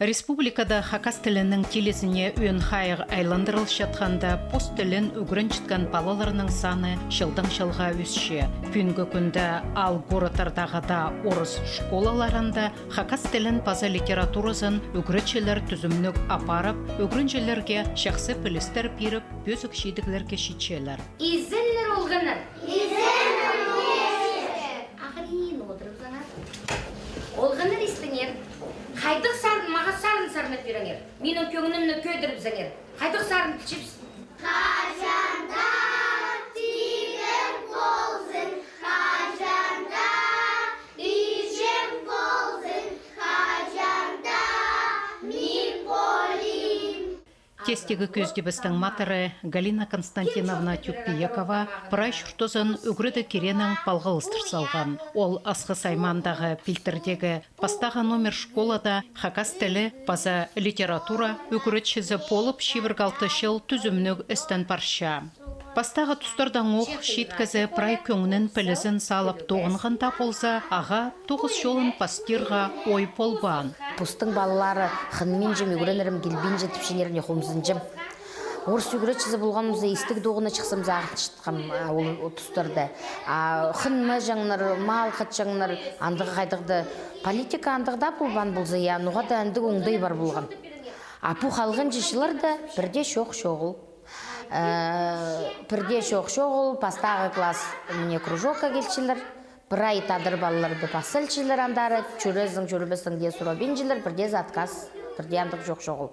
Республикада хакас тілінің телесіне өн хайыр айландырылыш жатқанда пост тілін үгірін жіткен балаларының саны жылдың жылға өсше. Күнгі күнді ал горотардағыда орыс школаларында хакас тілін паза литературасын үгірітшілер түзімнік апарып, үгірінжілерге шақсы пілістер беріп, бөзік шедіглерге шетшелер. Изеллер олғаныр. Изеллер олғаныр істіңер. Қайдық сарын, маға сарын өт беріңер. Менің көңінімні көйдіріп зәңер. Қайдық сарын тілшіпсіз. Қажанда тигір болсын, қажанда үйшім болсын, қажанда мен болим. Тестегі көздебістің матыры Галина Константиновна Тюкпиекова прай шұртозын үгірді керенің палғылыстыр салған. Ол асқы саймандағы пилтердегі пастаға номер школада хакас тілі паза литература үгірітшізі болып шевіргалты шыл түзімнік істін парша. Пастағы тұстардан оқ шеткізі прай көңінің пілізін салып тоғынғанда болса, аға тоғыз жолын пастирға ой полбан. Пустың балалары қынмен жем үгіренерім келбен жетіп шенеріне қомзын жем. Орыс үгіретшізі болғанымызда естік доғына шықсам зағын шытқам ол тұстарды. Қынмы жаңнар, мал қыт жаңнар, андығы қайдықты политика андығда болбан болса, яғынуға да әндік оңдай бар болған. Апу қалған жешілер да бірде шоқ-шоғыл. Бірде шоқ-шоғыл, пастағы класс мне кружокқа келшілер. Бір ай тадыр балаларды пасылшылар андары, чөрезің, чөребесің де сұробенжілер, бірде заткас, бірде андық жоқ-жоғыл.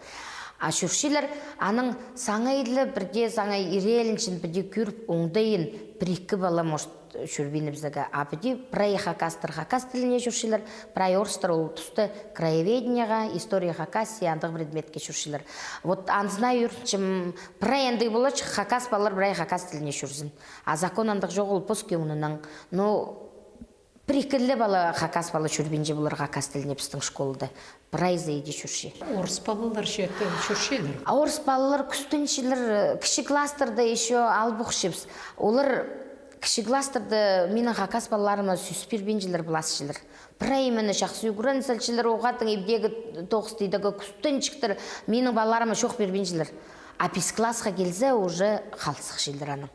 Шүршілер аның саңайлы, бірде саңай иреліншін, бірде көріп оңдайын, бір-екі бала может шүрбені бізігі. Бірде прай хакастыр, хакас тіліне шүршілер, прай орыстыр ол тұсты краеведенияға, история хакаси, андық предметке шүршілер. Вот аңзына үртшім, прай әнді болач, хакас балар прай хакас тіліне шүрзін. А закон андық жоғыл пос көңінінің, Прикілі бала хакас бала жүрбенже болар хакас тіліне біздің школды. Прайзы еді жүрші. Орыс балалар жүршелер? Орыс балалар күстіншілер, кіші кластерді еще албұқшыбыз. Олар кіші кластерді менің хакас балаларыма сүспірбенжелер бұласшылар. Прай мені шақсы үгірін сәлшілер оғатын ебдегі тоғыстыйдығы күстіншіктір менің балаларыма шоқ бербенжелер. А пис классқа келзе уже қалсық шелдер аным.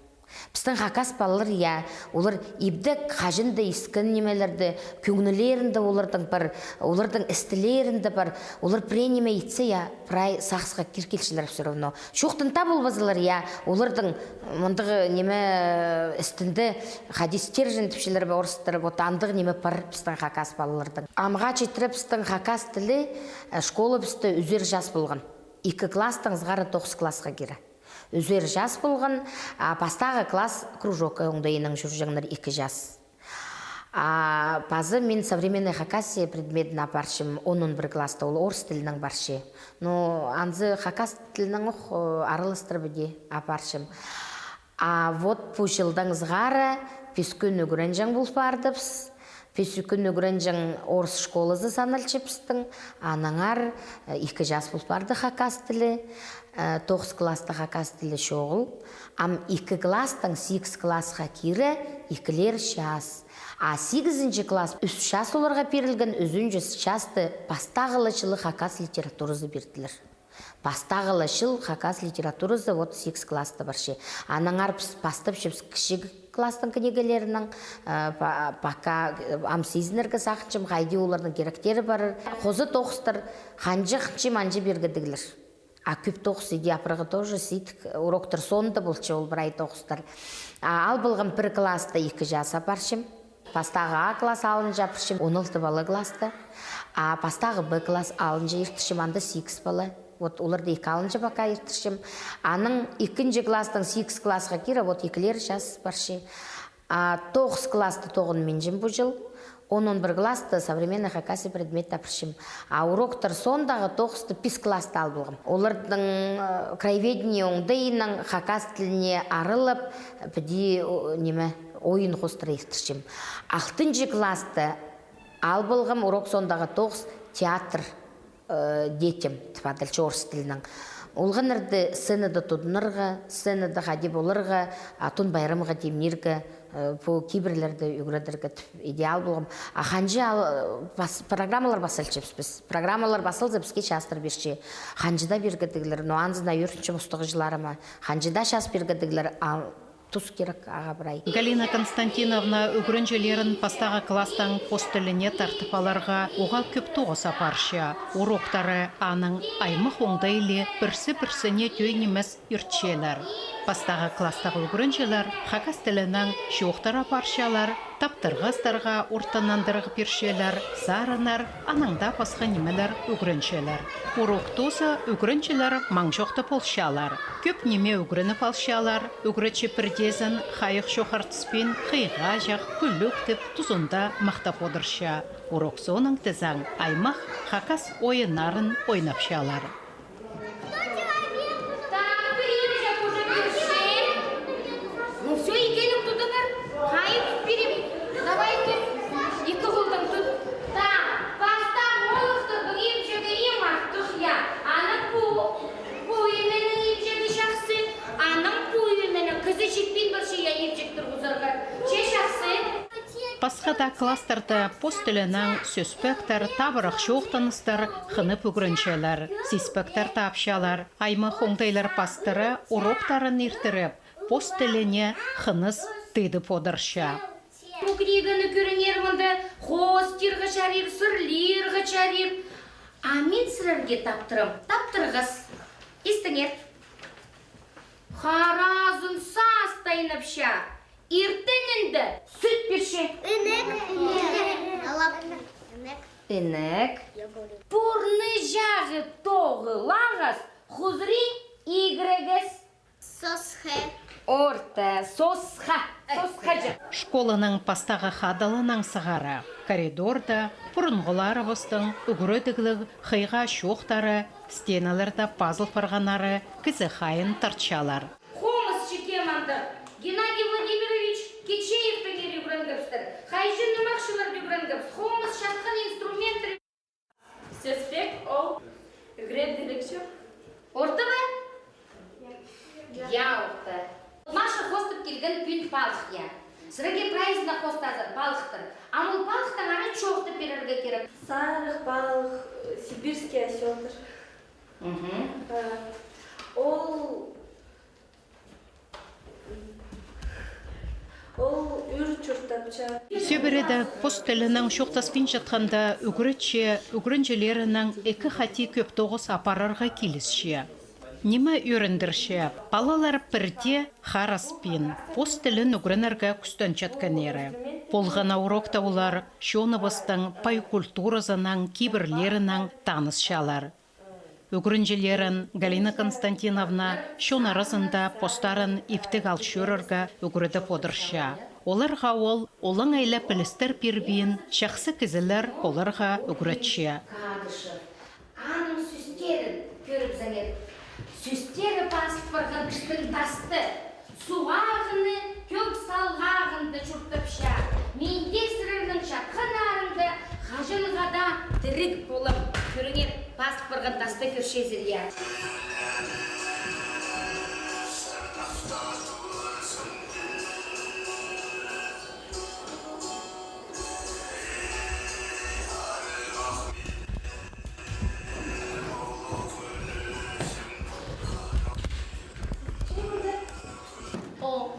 Біздің хакас балалар, олар ебдік қажынды искін немелерді, көңілерінді олардың істілерінді бар, олар пренеме етсе, прай сақсыға керкелшілер все равно. Шоқтын табыл базылар, олардың мұндағы неме істінді хадистер жынтіпшілер бі орыстыр, андығы неме бар біздің хакас балалардың. Амға четіріп біздің хакас тілі школы бізді үзер жас болған. 2 кластың зғары 9 классқа кері. Үзер жас болған, пастағы класс кружокқа оңдайының жүржеңдер 2 жас. Пазы мен современный хакасия предметін апаршым 11 класста, ол орыс тілінің баршы. Анзы хакас тілінің арылыстыр біде апаршым. Вот по жылдан зғары пескін үгірен жаң бұл бардыбыз. Песүкін үгірен жаң орыс школызы саналчыпстың, анаңар 2 жас бұл барды хакас тілі, 9 класста хакас тілі шоғыл, 2 класстың 8 классқа кері 2-лер жас. 8-ші класс 3 жас оларға берілген, 3 жасты пастағылышылы хакас литературызы берділер. Пастағылышыл хакас литературызы 8 класты баршы. Анаңар пастып шепс кіші класстың книгелерінің бака амсизінергі сақыншым қайды олардың керектері бар. Қозы тоқыстыр, қанжы манжы бергідігілер. Көп тоқыс еді апырғы тоже сейт уроктыр сонды болчы ол бір ай тоқыстыр. Ал болған 1 класста 2 жаса баршым. Пастағы А класс алын жапыршым 16 балы класты. Пастағы Б класс алын жа ертішім анда 8 балы. Оларды 2 алынжы бака ертішім. Аның 2-ші класстың 8 классқа кері 2-лер жас баршы. 9 классты 9 мен жем бұл жыл. 11 классты современный хакаси предмет тапыршым. Уроктар сондағы 9-ты 5 класты ал болғым. Олардың краеведіне оңдайының хакас тіліне арылып, біде ойын қостыры ертішім. 6-ші класты ал болғым урок сондағы 9 театр детям, тіпадылшы орыс тілінің. Олғанырды сценада тұдынырға, сценада ғади болырға, атун байрамға демнергі, по киберлерді үгіредіргі идеал болғым. Ханжы программалар басылчыпс біз. Программалар басылды бізге шастыр берші. Ханжыда бергідігілер, но анзына өртінші мұстығы жыларыма. Ханжыда шас бергідігілер, тұс керек аға бірай. Галина Константиновна үгірінжелерін пастағы кластан постіліне тартып аларға оға көп тоғыз апаршы. Уроктары аның аймық оңдайлы бірсі-бірсіне түйінеміз үртшелер. Пастағы кластағы үгірінжелер хакас тілінің шуқтар апаршалар, таптырғастарға ортанандырғы першелер, сарынар, анаңда пасқа немелер үгірінжелер. Уроктозы үгірінжелер маңжоқты полшалар. Көп неме үгірініп алшалар, үгірічі бірдезін қайық шоқартыспен қиға жақ күлік тіп тұзында мақтап одырша. Урок соның тізаң аймақ хакас ойынарын ойнапшалар. Пасқада кластарды постілінің сөспектер, табырық шоқтаныстар, қынып үгіріншелер, сиспектер тапшалар, аймақ оңдайлар пастыры уроктарын ертіріп, постіліне қыныз тыдып одырша. Көкірегіні көрінер мұнда қостирға шарир, сұрлирға шарир. А мен сірерге таптырым, таптырғыз. Истіңер. Харазын састайынып ша. Иртенінді сүт берші. Інік. Пұрны жағы тоғы лағыз, құзри игрегіз. Сосхе. Орта, сосха жа. Школаның пастағы хадалының сығары, коридорда, бұрынғылары бұстың, үгірөдіглік, қиға шоқтары, стеналарда пазыл парғанары, кізі қайын тартшалар. Хомыз шекеманды. Геннадий Владимирович Кечеевтің ері үгірінгіпстір. Қайжын нұмақшылар үгірінгіпс. Хомыз шатқан инструменттер. Сөспек ол үгіреділікші. Орта ба? Я орта. Маша хостып келген күн балық я. Сіріге прайызына хостазыр балықтыр. Амыл балықтың ары чоқты перерге керек. Сарық балық, сибирский осетр. Ол үр чуртапча. Сөбіреді постілінің шоқтаспен жатқанда үгірінжелерінің екі хати көп тоғыз апарарға келісші. Немі өріндірші, балалар бірде хараспен постілін үгірінерге күстен жатқан ері. Болғана урокта олар шоныбыстың пай культуразының кибірлерінің танысшалар. Үгірінжелерін Галина Константиновна шонарызында постарын ифтік алшырырға үгірді подырша. Оларға ол олың айлы пілістер пербейін шақсы кізілер оларға үгіретші. Аның сүстерін көріп зәңет. Сүстері басып барған кіштің тасты. Суағыны, көк салғағынды чұртыпша. Менде сірірдің шатқан арынды қажынғада дірік болып көрінер басып барған тасты көршезір я.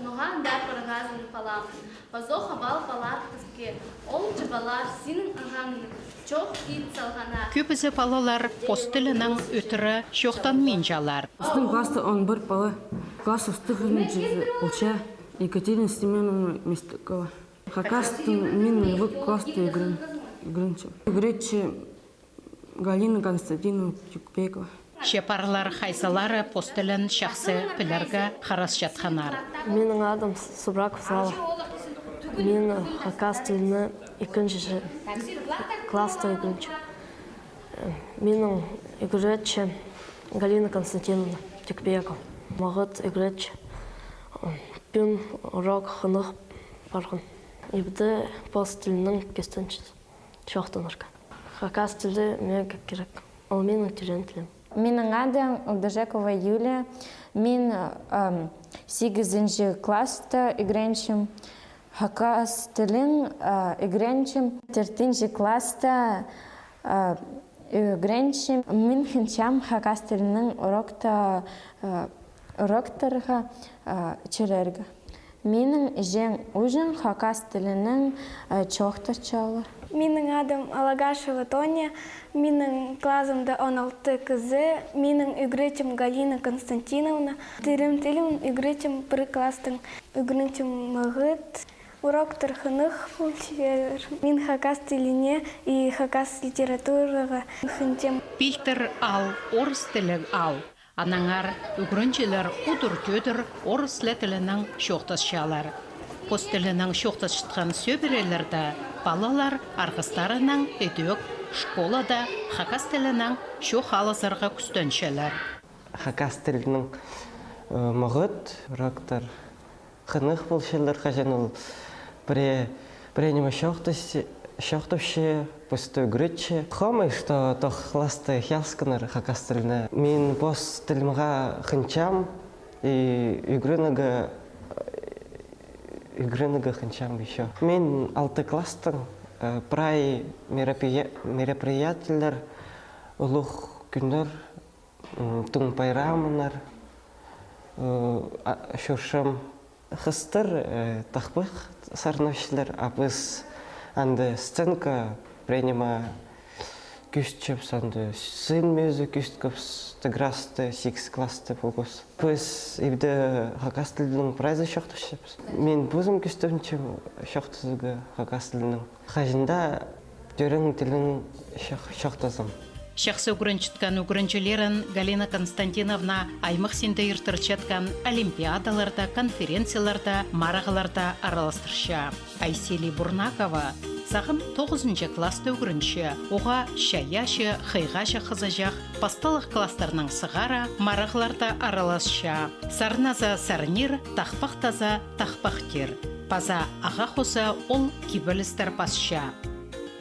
Ноған да парғазын палам. Базоха бал палаптызге. Ол жыбалар сенің ағаңын чоқ кит салғана. Көбізі балалар постілінің өтірі шоқтан менжалар. Біздің класста 11 бала. Класс ұстығын ұлча Екатерина Семеновна Местікова. Хакастың мен в класста үгірінші. Үгіретші Галина Константиновна Тюкбекова. Шепарлар хайсалары постілін шақсы пілерге қарас жатқанар. Менің адым Субраков Слава. Мен хакас тіліні 2-ші класста үгірінші. Менің үгіретші Галина Константиновна Тюкбекова. Мағыт үгіретші. Пен урок хынық барғын. Ебді пост тілінің кестенші шоқтанырға. Хакас тілі мен керек. Ол менің түйрен тілім. Менің адым Удажекова Юлия. Мен 8 класста игренчим. Хакас тілін игренчим. 4 класста игренчим. Мен хинчам хакас тілінің уроктарға черергі. Менің жен ұжын хакас тілінің чоқтачалы. Менің адым Алагашева Тоня, менің классымда 16 кызы, менің игречім Галина Константиновна. Тілім игречім бір класстың игречім мағыт, уроктар хынық болчер. Мен хакас тіліне и хакас литератураға хынтем. Пильтер ал, орыс тілі ал. Анаңар үгірінчелер ұдыр-төдір орыс тілінің шоқтасшалар. Қос тілінің шоқтасшытқан сөбірелерді балалар арғыстарының өтөк школада хакас тілінің шоқ алысырға күстөншелер. Хакас тілінің мұғыт, роктар, қынық болшелер қажан ол біренеме шоқтыпше, пустой грыче. Хомай, что тох ласты хялсканар хакас тіліне. Мен бос тілімға хынчам и игрыныга хынчам еще. Мен 6 класстың прай мероприятиялар, улух күннер, туң пайрамынар, шуршам хыстыр тахпых сарновшилар, а біз анды сценка принима күштчеп санды сын мезі күшткөпс тыграсты 6 класты болғыз. Біз ебді хакас тілінің прайзы шоқтышепс. Мен бұзым күштімчем шоқтызығы хакас тілінің. Қажында дөрің тілінің шоқтызым. Шақсы үгірінчіткан үгірінчілерін Галина Константиновна аймақ сенде ертірчеткан олимпиадаларда, конференцияларда, марағыларда араластырша. Айсели Бурнакова сағым 9 класты үгірінші. Оға шаяшы, қайғашы қызажақ, пасталық кластарының сығара, марағыларда араласша. Сарназа сарнир, тақпақ таза, тақпақ тер. Паза аға қоса ол кибілістер пасша.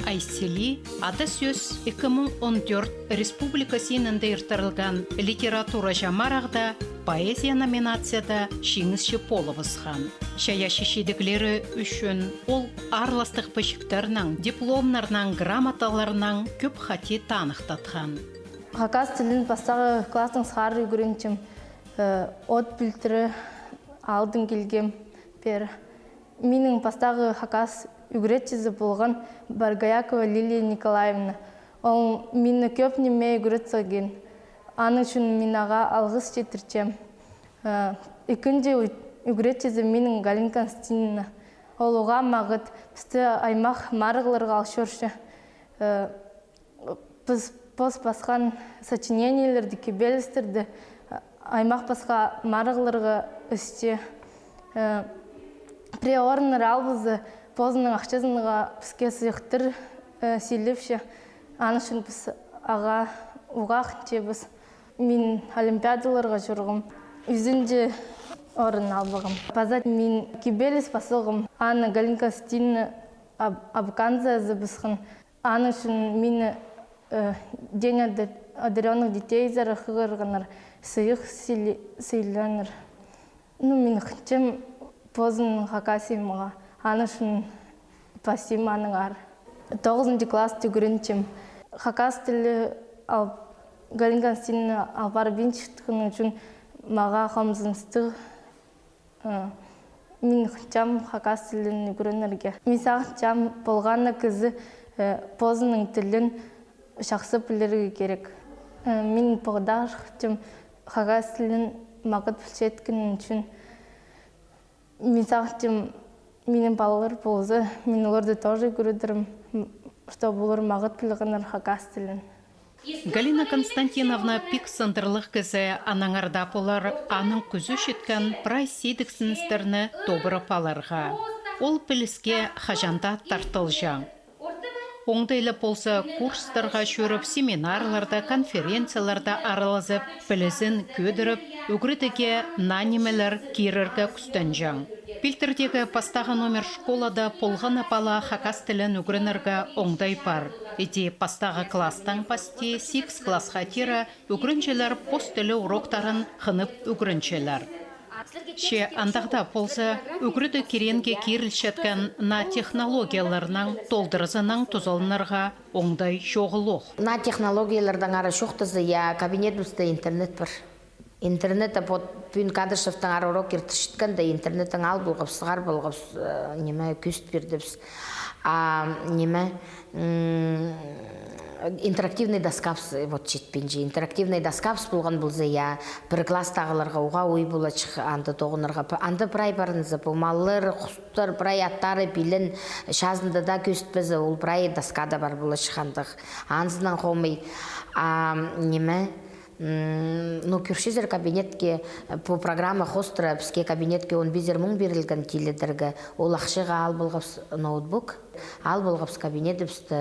Айсели ада сөз 2014 республика сенінде ертірілген литература жамарағда поэзия номинацияда шеңізші полывызған. Шаяшы шедіклері үшін ол арластық пөшіктерінің, дипломнарының, грамоталарының көп хати танықтатқан. Хакас тілін бастағы кластың сары үгірінчім, от бүлтірі алдың келгем бері. Менің бастағы хакас үгіретчізі болған Баргаякова Лилия Николаевна. Ол мені көп неме үгіретсіген. Аны үшін мен аға алғыс жетірчем. Екінші үгіретчізі менің Галина Константиновна. Ол оға мағыт бізді аймақ марығыларға алшоршы. Біз пос басқан сочинениялерді, кебелістерді аймақ басқа марығыларға үсте. Приорныр албызы позының ақчазыныға бізге сүйіктір сейлепші. Аны үшін біз аға ұғақынче біз мен олимпиадаларға жүргім. Үзінде орын албығым. Базат мен кебелес басылғым. Аны Галина Константиновна Абканзазы бізғын. Аны үшін мені день одаренных детей зарахығырғаныр, сүйік сейленір. Мен қынчем позының хакасимыға. Аны үшін пасим аның ар. 9 класс түгірінчім. Хакас тілі Галина Константиновна Албарбинчиктің үшін маға қамзынстық. Мен қынчам хакас тілін үгірінерге. Мен сағынчам болғаны кізі позының тілін шақсы білерге керек. Мен бұғдар қытым хакас тілін мағыт білшеткінің үшін мен сағынчам менің балалар болзы, мен оларды тоже көрдірім, что болыр мағыт білгінір хакас тілін. Галина Константиновна пик сындырлық кізі анаңарда болар аның күзі шеткен прай сейдіксіністеріні тобырып аларға. Ол піліске хажанда тартыл жаң. Оңдайлы болса курстарға шөріп, семинарларда, конференцияларда аралазып, пілізін көдіріп, үгірдіге нанимелер керіргі күстен жаң. Пилтердегі пастағы номер школада полған апала хакас тілін үгрінерға оңдай пар. Эти пастағы класстан пасте 6 классқа тері үгрінчелер пост тілі уроктарын хынып үгрінчелер. Ше андағда полза үгріді керенге керілшеткен на технологияларынан толдырызынан тұзалынарға оңдай шоғылық. На технологиялардан ары шоқтызы, я кабинетімізде интернет бар. Интернетті пүйін Кадышевтің ары урок ертішіткенде интернеттің ал бұлғып, сығар бұлғып, неме күст бердіпс. Неме интерактивный доскапс вот жетпенже. Интерактивный доскапс болған бұлзы, я бір класстағыларға уға ой болачық анды тоғынырға. Анды прай барынызы, бұмалыр, құстыр, прай аттары білін, шазынды да күст бізі, ол прай доскада бар болачық андық. Анзынан қомай, неме ну, көршізер кабинетке по программа хостра бізге кабинетке 15 мың берілген теледіргі. Ол ақшыға ал болғапс ноутбук, ал болғапс кабинеті бізді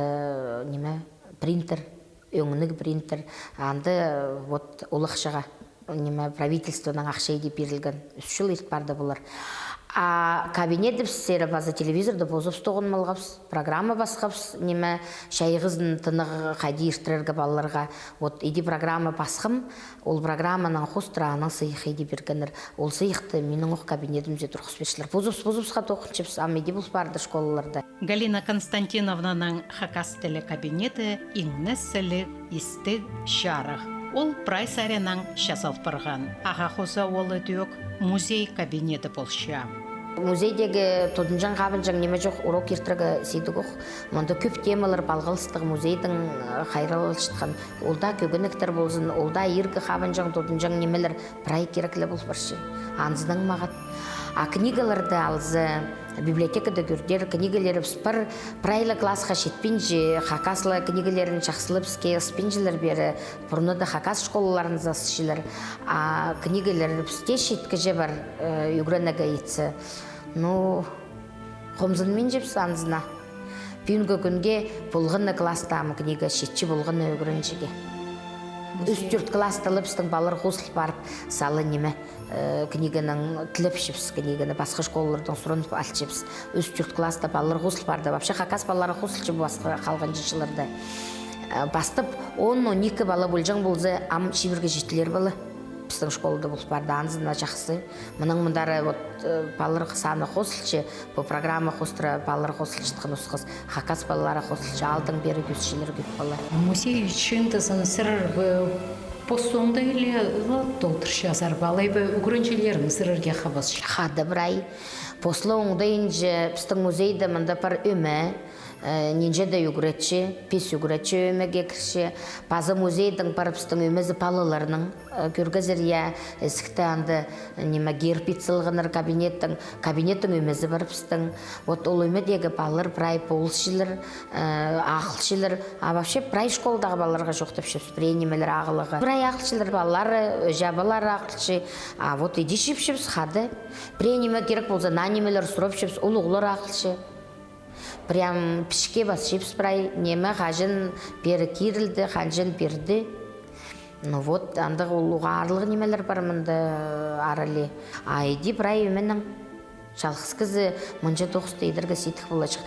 неме принтер, өңінігі принтер. Анды вот ол ақшыға неме правительствоның ақшайды берілген. 3 жыл ет барды болар. Кабинеті бізсері базы телевизорды бозып стоғын малғапс, программа басқапс, неме шайғыздың тынығы қайды ертірергі балаларға. Вот иди программа басқым, ол программаның хостырағының сыйық еді бергенір. Ол сыйықты менің оқ кабинетімзе тұрғыс бешілер. Бозып-бозыпсқа тоқыншыпс, амеди бұл барды школаларда. Галина Константиновнаның хакас тілі кабинеті иңнесілі істі шарық. Ол прайс аренан шасалып барған. Аға қоза олы дөк музей кабинеті болша. Музейдегі тодынжан қабынжан неме жоқ урок ертіргі сейді қоқ. Мұнда көп темалар балғалыстығы музейдің қайралы шытқан. Олда көгініктер болсын, олда ергі қабынжан тодынжан немелер прай керекілі бол баршы. Анзының мағат. Книгаларды алзы библиотекада көрдер, книгалері бір прайлы классқа шетпенже, хакаслы книгалерін жақсылып ске спенжелер бері, бұрныда хакас школаларын засышылар. Книгалері бісте шеткіже бар үгренеге етсі. Ну, қомзынмен жепсі анзына. Бүйінгі күнге болғыны класстамы книга шетчі болғыны үгренжеге. Үстірт класс тылыпстың балыр қосыл барып, салы неме книганың тіліпшіпс, книганы басқа школалардың сұрынып алчепс. Үстірт класста балыр қосыл барды. Вообще хакас балары қосылчы басқа қалған жышыларды. Бастып 10-12 бала болжаң болзы, ам шибірге жетілер балы. Біздің школада бұл барды аңызына жақсы. Мұның мұндары балыр саны қосылчы, бұл программа қостыра балыр қосылчы тұқын ұсқыз. Хакас балалары қосылчы, алдың бері көзшілер көп бала. Музей үшін тізін сырыр постонда или толтыршы азар балай бі үгірінчелерін сырырге қабыз? Қады бірай. Послы оңдайынжы біздің музейді мұнда бар өмі, нинжеде үгіретші, пес үгіретші өмеге кірші. Базы музейдің барып біздің өмезі палыларының көргізір я әсікті анды неме герпицылғыныр кабинеттің өмезі барып біздің. Вот ол өмедегі балылар прай полшылыр, ақылшылыр. Вообще прай школдағы балаларға жоқтып шепс, прай немелер ағылығы. Прай ақылшылыр балалары, жабалар ақылшы. Вот иди шепшепс қады. Прай неме керек болса на немелер сұрап шепс, ол ұғылар ақылшы. Прям пішке бас шепс прай неме қажын бері керілді, қажын берді. Ну вот, андығы ұлыға арлығы немелер бар мұнда арылы. Айди прай өменің жалғыз кізі мұнша тоқысты едіргі сейтік болачық.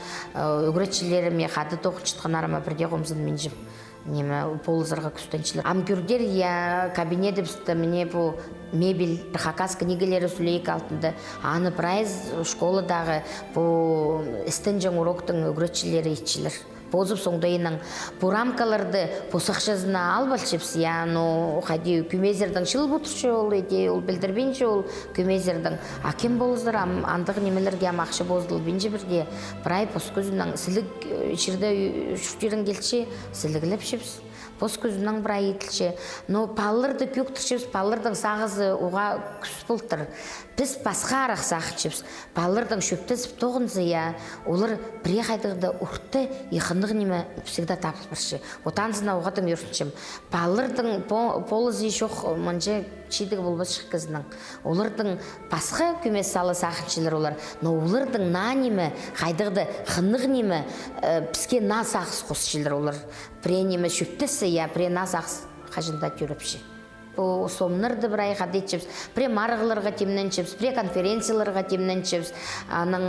Үгіретшілеріме қады тоқыншытқан арама бірде қомзын мен жым. Неме полызырға күстеншілер. Амкүрдер я кабинеті бісті міне бұл мебель, хакас книгелері сүлейк алтынды. Аны прайыз школадағы бұл істен жаң уроктың үгіретшілері етшілер. Бозып соңдайының бұл рамкаларды посақшазына албалшепс, яно қади көмезердің шыл бұтыршы ол еде, ол білдірбенші ол көмезердің. Акем болыздар, андығы немелерге амақшы боздыл бенші бірде. Бірай пос көзінің сілік шырды шүртерін келші, сілігіліп шепс. Пос көзінің бірай етілші. Но палырды көктіршепс, палырдың сағызы оға күс бұлтыр. Біз басқа арақ сақытшепс. Палырдың шөптесіп тоғынзы я, олар біре қайдығыда ұртты иқындығы неме всегда тапыл бірші. Отанзына оғатын өртіншім. Палырдың полызы шоқ мұнжа чейдігі болбас шыққызының. Олардың басқа көмес салы сақыншылар олар. Но олардың на неме, қайдығыда қынығы неме, бізге на сақыз қосшылар олар. Пре неме шөптесі я, пре на сақыз қажында көріпші. Бұл сомнырды бір айға детчепс, пре-марғыларға темненчепс, пре-конференцияларға темненчепс, аның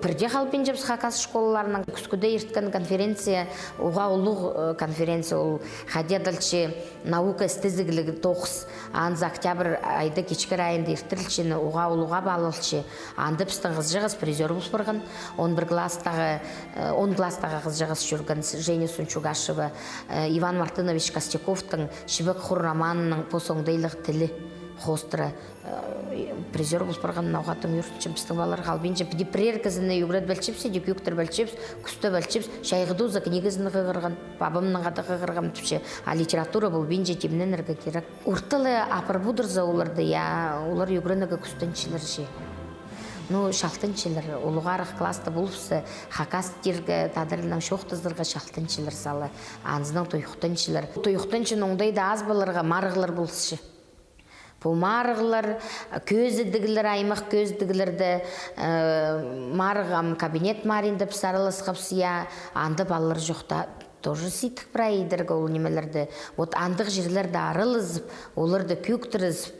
бірде қалпен жепс хакас школаларының күскіде ерткен конференция, уға ұлық конференция, ол қадеділші наука істізігілігі 9, аныз октябрь айды кечкір айында ертірілшіні уға ұлыға балылшы, анды пістің қызжығыз призер бұлс бұрған, 10 класстағы қызжығыз жүрген Женя Сунчугашева, Иван Мартынович Костяковтың Шибек Хурраманның посоңдайлық тілі хостыры призер бұлс бұрған науғатын үйіртші біздің балар қалбейінше педипрер кізіні үгірет бәлчепсі, депюктер бәлчепс, күсті бәлчепс, шайғыдузы книгізіні қығырған, бабымның ады қығырған түпше, а литература бұл бейінше темнен әргі керек. Ұртылы апыр бұдырза оларды, олар үгірінігі күстеншілер же. Ну, шалтынчылар, олуғарық класты болыпсы, хакастергі тадырылынан шоқтыздырға шалтынчылар салы, анызның тойықтынчылар. Тойықтынчын оңдайда аз баларға марғылар болсы. Бұл марғылар, көздігілер, аймақ көздігілерді марғам кабинет маринді псарылыс қапсия, анды балалар жоқта. Тоже ситік прайдырға ол немелерді. Вот андық жерлерді арылызып, оларды көктірізіп,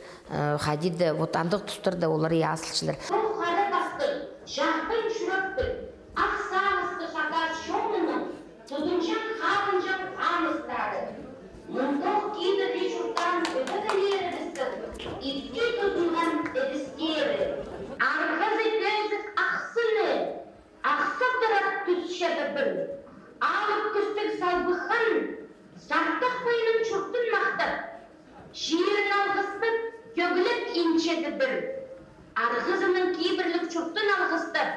қадиді, вот андық тұстырды олары ясылшылар. Қары басты, жақпын жүріппін, ақсағысты шақас шоңының, тұзыншан қағынжан қамыстады. Мұндық кейді решұрттан өтігілерімізді, итке тұтынған әдістері. Арғызы көзік ақсыны, ақсық дұрат түсшеді бір. Алып күстік салбықын, сақтық бойының чұрттын мақтып, шиырын алғыстып, көгіліп инчеді бір. Арғызының кейбірлік чұрттын алғыстып,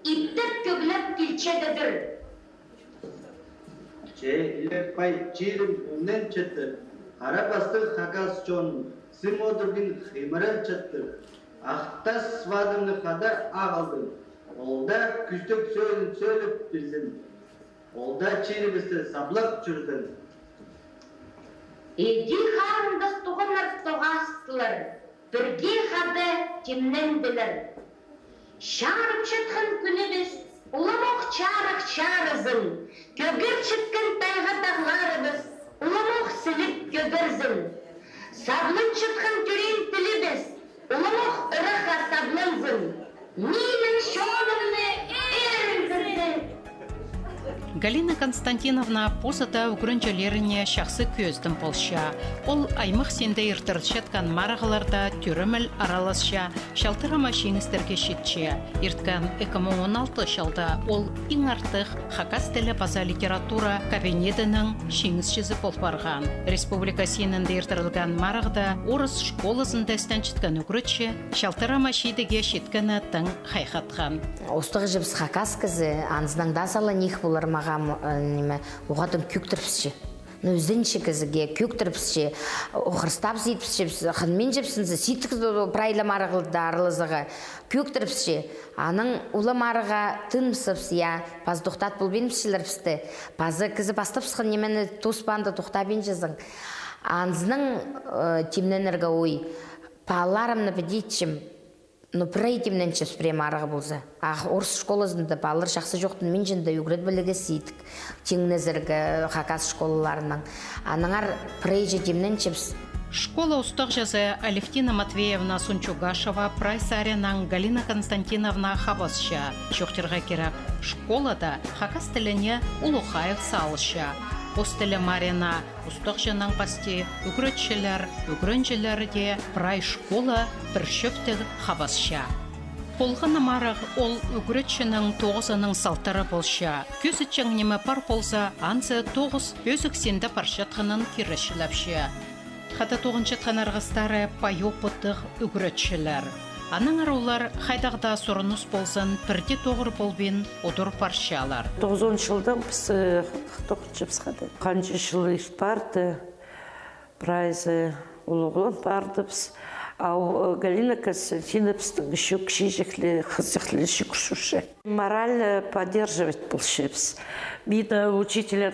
иптіп көгіліп келчеді бір. Илек бай чирім өмнен четті, қара бастық хакас чон, сым одырдың химырын четті, ақтас вадымны қада ағылдың, олда күстік сөйліп білзін. Олда чирімізді саблап жүрдің. Еді қарындыз тұғыныр тоғастылыр, бірге қады темнен білір. Шарып шытқын күніміз, ұлымық чарық шарызын, көгір шытқын тайға тағларымыз, ұлымық сіліп көгірзін. Саблын шытқын түрен тіліміз, ұлымық ұрыға саблынзын. Менің шоғынымны әріңгірді. Галина Константиновна посыта үгірінчелеріне шақсы көздің болша. Ол аймық сенде ертіртшеткен марағыларда түріміл араласша, шалтырама шеңістерге шетче. Ерткан 2016 шалда ол ең артық хакас тілі база литература кабинетінің шеңісшізі болып барған. Республика сенінде ертірілген марағда орыс школасын дәстен чіткен үгірітші, шалтырама шейдеге шеткені тың хайхатқан. Остығы жібіс хакас кізі, аныздан дасалы нех болар мағам оғадым көктіріпсші. Өзінші кізіге көктіріпсші, оқырстап сейтіпсші, қынмен жепсінзі, сейтік прайлы марығылды арылызығы көктіріпсші. Аның ұлы марыға тынмысыпсы, паздықтат бұл беніпшілер пісті. Пазы кізі бастапсықын немені тоспанды тоқтабен жазың. Анызның темненерге ой, паларымны бідетшім, но прайтимнен чес премарығы болса. Орыс школасында балыр жақсы жоқтың мен жында үгірет білігі сейдік. Теңнезіргі хакас школаларының. Аныңар прейжі темнен чепс. Школа устық жазы Алевтина Матвеевна Сунчугашева прайсарянан Галина Константиновна Хабасша. Шоқтырға керек школада хакас тіліне Улухаев салыша. Постелі Марина устық жанан пасти үгірінчілерде прай школа бір шөптіг Хабасша. Полғаны марық ол үгірітшінің 9-ның салтары болша. Көзітчің немі пар болса, ансы 9 өзік сенді паршатқының керішілапшы. Қата 9-шатқан арғыстары пайопыттық үгірітшілер. Аның арулар қайдағда сұрыныс болсын, бірде тоғыр болбен одыр паршалар. 9 жылдан біз тоқыншы бізқады. Қаншы жылы барды, прайзы ұлығылын барды біз. Ау Галина Константиновна біздің еще кшижіклі, қызықлі шүкшуші. Морально поддерживать болшебс. Видно, учителя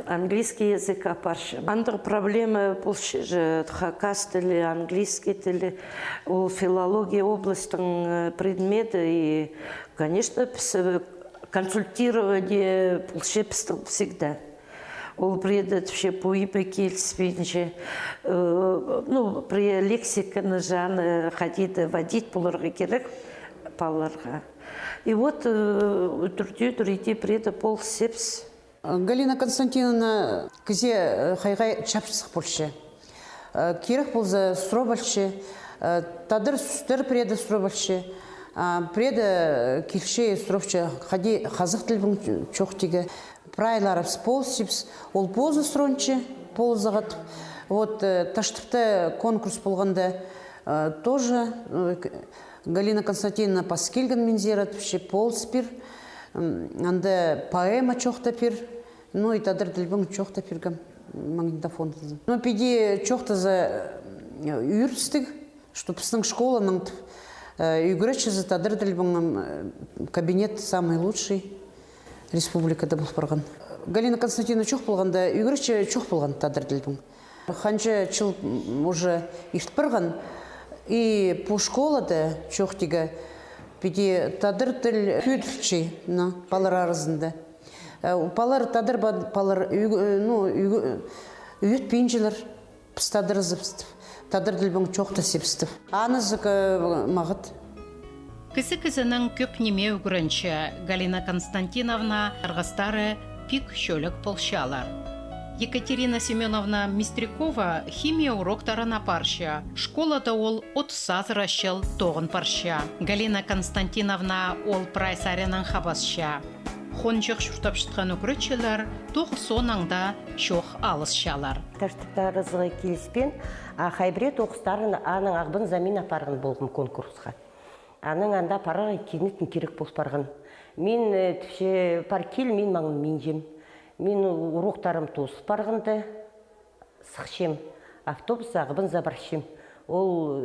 английский язык апарши. Андыр проблема болшебс, хакас тілі, английский тілі, ол филология областың предметы. И, конечно, консультирование болшебстің всегда. Ол преда вообще пуипе келіспейінше, при лексиканы жаны ходить, водить бұларға керек балаларға. И вот түрде преда пол сепс. Галина Константиновна кізе хайғай чапшысық болшы. Керек болза сұро болшы, тадыр сүстер преда сұро болшы. Преда келше сұровшы, қади қазық тілбің чоқ теге. Прайларапс полсипс, ол позы сұрончы, ползағат. Вот таштыпты конкурс болғанда тоже Галина Константиновна Паскельган мензерат, полспир, анда поэма чоқта пир, ну и тадыр тілбің чоқта пиргам магнитофон. Но пиди чоқта за үйірстік, что пісінің школаның үйгіречі за тадыр тілбің кабинет самый лучший республикада бұл барған. Галина Константиновна чоқ болғанда үйгіречі чоқ болған тадыр тілбің. Ханча чыл уже ишт барған, и по школада чоқ теге пиди тадыр тіл пүйділчі балар арызында. Палар тадыр палар үйет пейінчілер пістадыр зыпстып. Тадыр тілбің чоқта сепстіп. Анызық мағыт. Кісі-кісінің көп неме үгірінші Галина Константиновна арғастары пик шөлік полшалар. Екатерина Семеновна Мистрякова химия уроктарына парша. Школада ол 30 рашыл тоғын парша. Галина Константиновна ол прайсарянан хабасша. Хонжық шұртап шытқан үгірітшілер тоғы сонаңда шоқ алысшалар. Тәштіктар ызығы келіспен, хайбре тоғыстарын аның ағбын замин апарғын болғым конкурсқа. Аның анда параға кенетін керек болс барғын. Мен түпше паркел мен маңын мен жем. Мен уроқтарым тосып барғынды сықшем. Автобус ағбын забаршем. Ол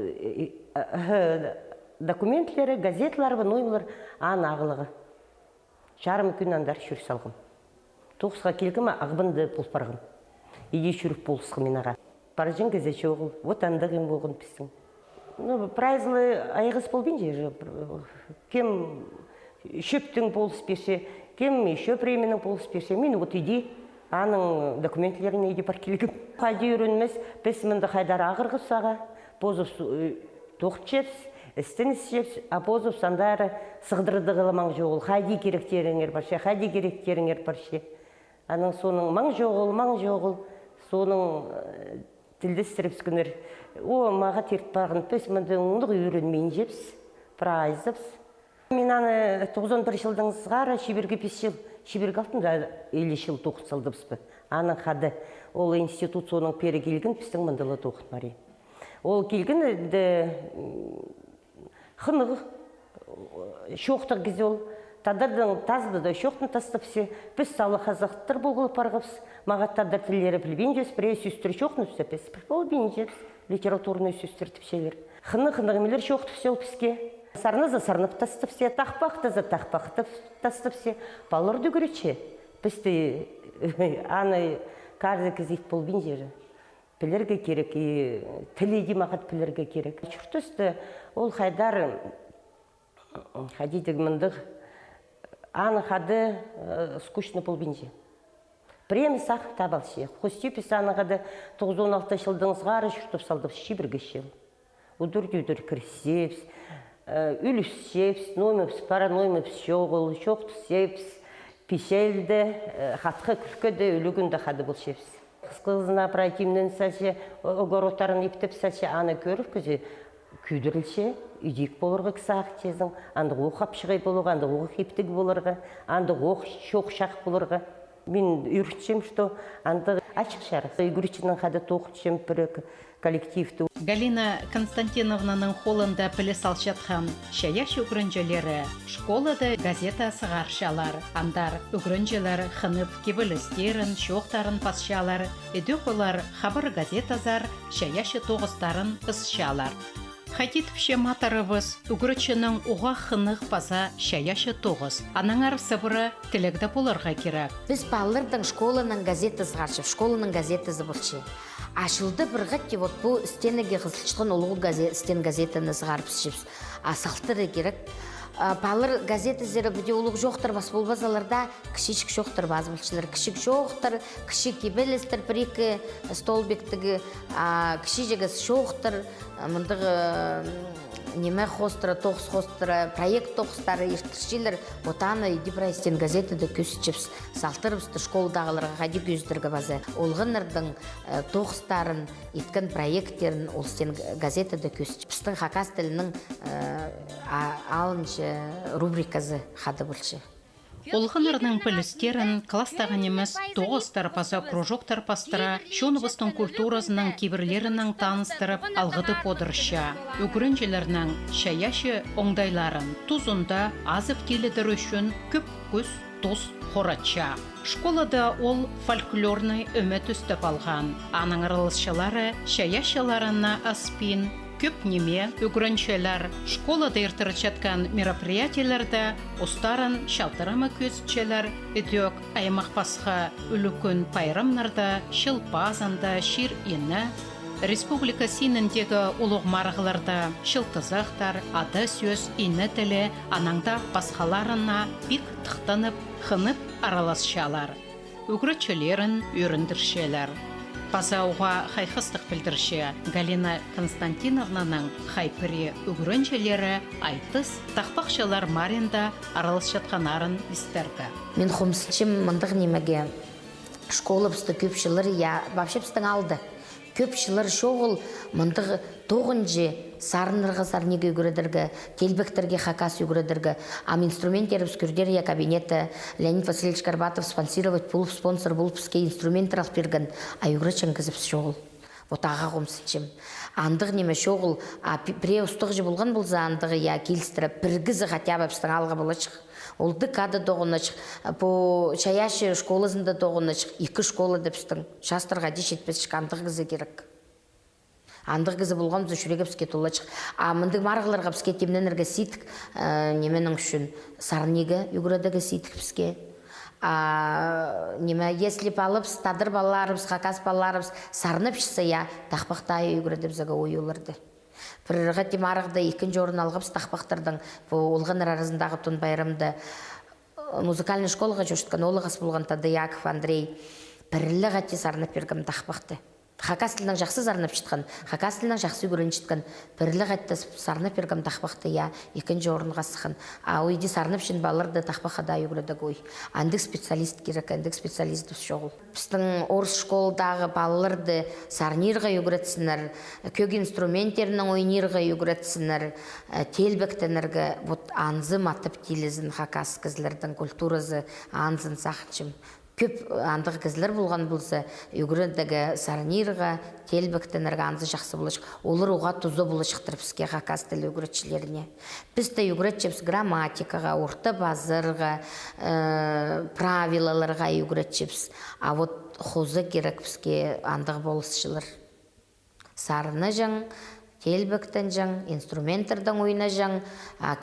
документлері, газетлары, ноймылар ан ағылығы. Жарым күн андар шүр салғым. Тоғысқа келгім ағбынды болс барғым. Еде шүріп болысқы мен аға. Баржын газет жоғыл. Вот андығым болғын пістің. Прайзлы айғыз болбен же. Кем шөптің болыс берсе, кем шөп ремінің болыс берсе. Мен вот иди, аның документлеріне иди бар келгім. Қайды үйренмес, біз мінді қайдар ағырғыз саға, бозып тоқ чепс, істін істепс, а бозып сандары сығдырды ғыламаң жоғыл. Қайды керектеріңер барше, қайды керектеріңер барше. Аның соның маң жоғыл, соның тілдестіріпскінер. О, маға теріп бағын пөс, мінді ұңдық үйренмейін жепс, прайзыпс. Мен аны 91 жылдың сығара шеберге 5 жыл, шеберге алтында 50 жыл тоқыт салдыпс бі. Аның қады, ол институт соның пері келген пістің мұндылы тоқыт мари. Ол келген қынығы, шоқтық кезі ол, тадырдың тазды да шоқтын тастыпсы, біз салы қазақтыр болғылы парғыпс, маға тадар тілері білбен жес, бірей сөстір шоқтын өсіппес, ол бен жепс, литературный сөстір тіпшелер. Қынығымелер шоқтып сел піске. Сарнызы сарнып тастыпсе, тақпақты тастыпсе, балыр дүгірече. Бізді аны кажды кезет бол бен жері. Пілерге керек, тілейді мағат пілерге керек. Чүртісті ол қайдар қадидік мұндық аны қады скучны бол бен жері. Премі сақ табалшы. Хостепіс аны қады 9-16 жылдың сғары жүртіп салдып шибірге шел. Удыр-дүдір кірсепс, үліс сепс, ноймепс, параноймепс, шоқты сепс, пешелді, қатқы күркеді, үлігінді қады бұл шепс. Қысқызына прайтимнен сәлше, огороттарын ептіп сәлше, аны көріп көзе күйдірілше, үйдек болырғы кісақ тезің, анды оқ апшығай болырға, анды оқ ептік болырға, анды оқ шоқ шақ болырға. Мен үйрітшем, что анды ашық шары. Үйгірічінің қады тоқытшем бір коллективті. Галина Константиновнаның қолында пілі салшатқан шаяш үгірінжелері школада газета сығаршалар. Андар үгірінжелер қынып кебілістерін, шоқтарын пасшалар. Едік олар хабар газетазар шаяшы тоғыстарын ысшалар. Хатитпше матарыбыз үгірічінің уға қынық паза шаяшы тоғыз. Анаңар сыбыры тілікді болырға керек. Біз балырдың школаның газеті сығаршып, школаның газеті зыбыршы. Ашылды бір ғатте, вот бұл стенеге қызылшықын олығы стен газетіні сығарып шепс. Асалтыры керек. Палыр газет іздері бүде ұлық жоқтыр бас болбазаларда кішічік жоқтыр баз бұлшылар. Кішік жоқтыр, кішік кебелестір бір-екі столбектігі, кіші жегіз жоқтыр, мұндағы неме хостыры, тоқс хостыры, проект тоқстары ертіршілер, отаны еді прайстен газетеді көсічіпс, салтырыпсты школдағыларға қади көздіргі базы. Олғынырдың тоқстарын, еткен проекттерін олстен газетеді көсічіпстің хакас тілінің алыншы рубрикасы қады бұлшы. Олғынырның пілістерін кластағы неміз 9 тарпаса кружок тарпастыра, шоныбыстың культурасының кебірлерінің таныстырып алғыды подырыша. Үгірінжелерінің шаяшы оңдайларын тұзында азып келедір үшін көп көз тұз хоратша. Школада ол фольклорный үміт үстіп алған. Аның аралысшылары шаяшыларына аспин, көп неме үгіріншелер школада ертірчатқан мероприятияларда ұстарын шалтырамы көзчелер үдек аймақ басқа үлікін пайрамнарда, шылпазанда, шир ені, республика синіндегі ұлық марғыларда шылтызақтар, ады сөз ені тілі анаңда басқаларына бик тұқтанып, хынып араласшалар. Үгірітшелерін өріндіршелер. Пазауға хайхыстық білдірші Галина Константиновнаның хайпыре үгірінжелері айтыс тақпақшалар маринда аралыс жатқанарын істерді. Мен хомсыншым мұндық немеге школы бісті көпшілер, бапшы бістің алды. Көпшілер шоғыл мұндық тоғынжы сарынырға сарнеге үгіредіргі, телбектерге хакас үгіредіргі, инструменттер бүскүрдер кабинеті Леонид Васильевич Горбатов спонсировать пулып, спонсор болып бізге инструменттер алып берген, үгіречен кізіп шоғыл. Вот аға қомсыншым. Андығы неме шоғыл, пре ұстығы жы болған болса андығы келістірі, біргізі қатябы бістің алға болачық. Ол декада доғынычық, по чаяшы школызында доғынычық, 2 школы депстің, шастырға деш етпесішік андығы кізі керек. Андығы кізі болған бұзы жүрегі бізге толачық. Мұндық марғыларға бізге темнен әрге сейтік, неменің үшін сарнегі үгіредігі сейтік бізге. Если балыбыз, тадыр баларыбыз, хакас баларыбыз сарынып шысы, тақпақтай үгіреді бізіге ой олырды. Бірірға демарығды 2-ші орын алғыбыз тақпақтырдың олғаныр арасындағы тұн байрымды музыкальный школға жөштікен олығас болған тады Яков Андрей бірілі ғатте сарынып бергім тақпақты. Хакас тілінің жақсы зарынып шытқан, хакас тілінің жақсы көрін шытқан, бірлі ғатты сарынып бергім тақпақты, 2-ші орынға сықын. Ойде сарынып шын балырды тақпақада үйгіледі гой. Андық специалист керек, андық специалист шоғыл. Біздің орыс школдағы балырды сарнирға үйгіретсінер, көк инструменттерінің ойнирға үйгіретсінер, телбектенергі анзы матып телізін хакас кізлердің культурасы анзын сақыншым. Көп андығы кізлер болған болса, үгіріндегі сарнирға, телбіктенерге анзы жақсы болашық. Олар оға тұзы болашықтыр бізге хакас тілі үгіретшілеріне. Біз де үгіретшіміз грамматикаға, орта базырға, правилаларға үгіретшіміз. Хозы керек бізге андығы болысшылар. Сарыны жаң, телбіктен жаң, инструменттердің ойына жаң,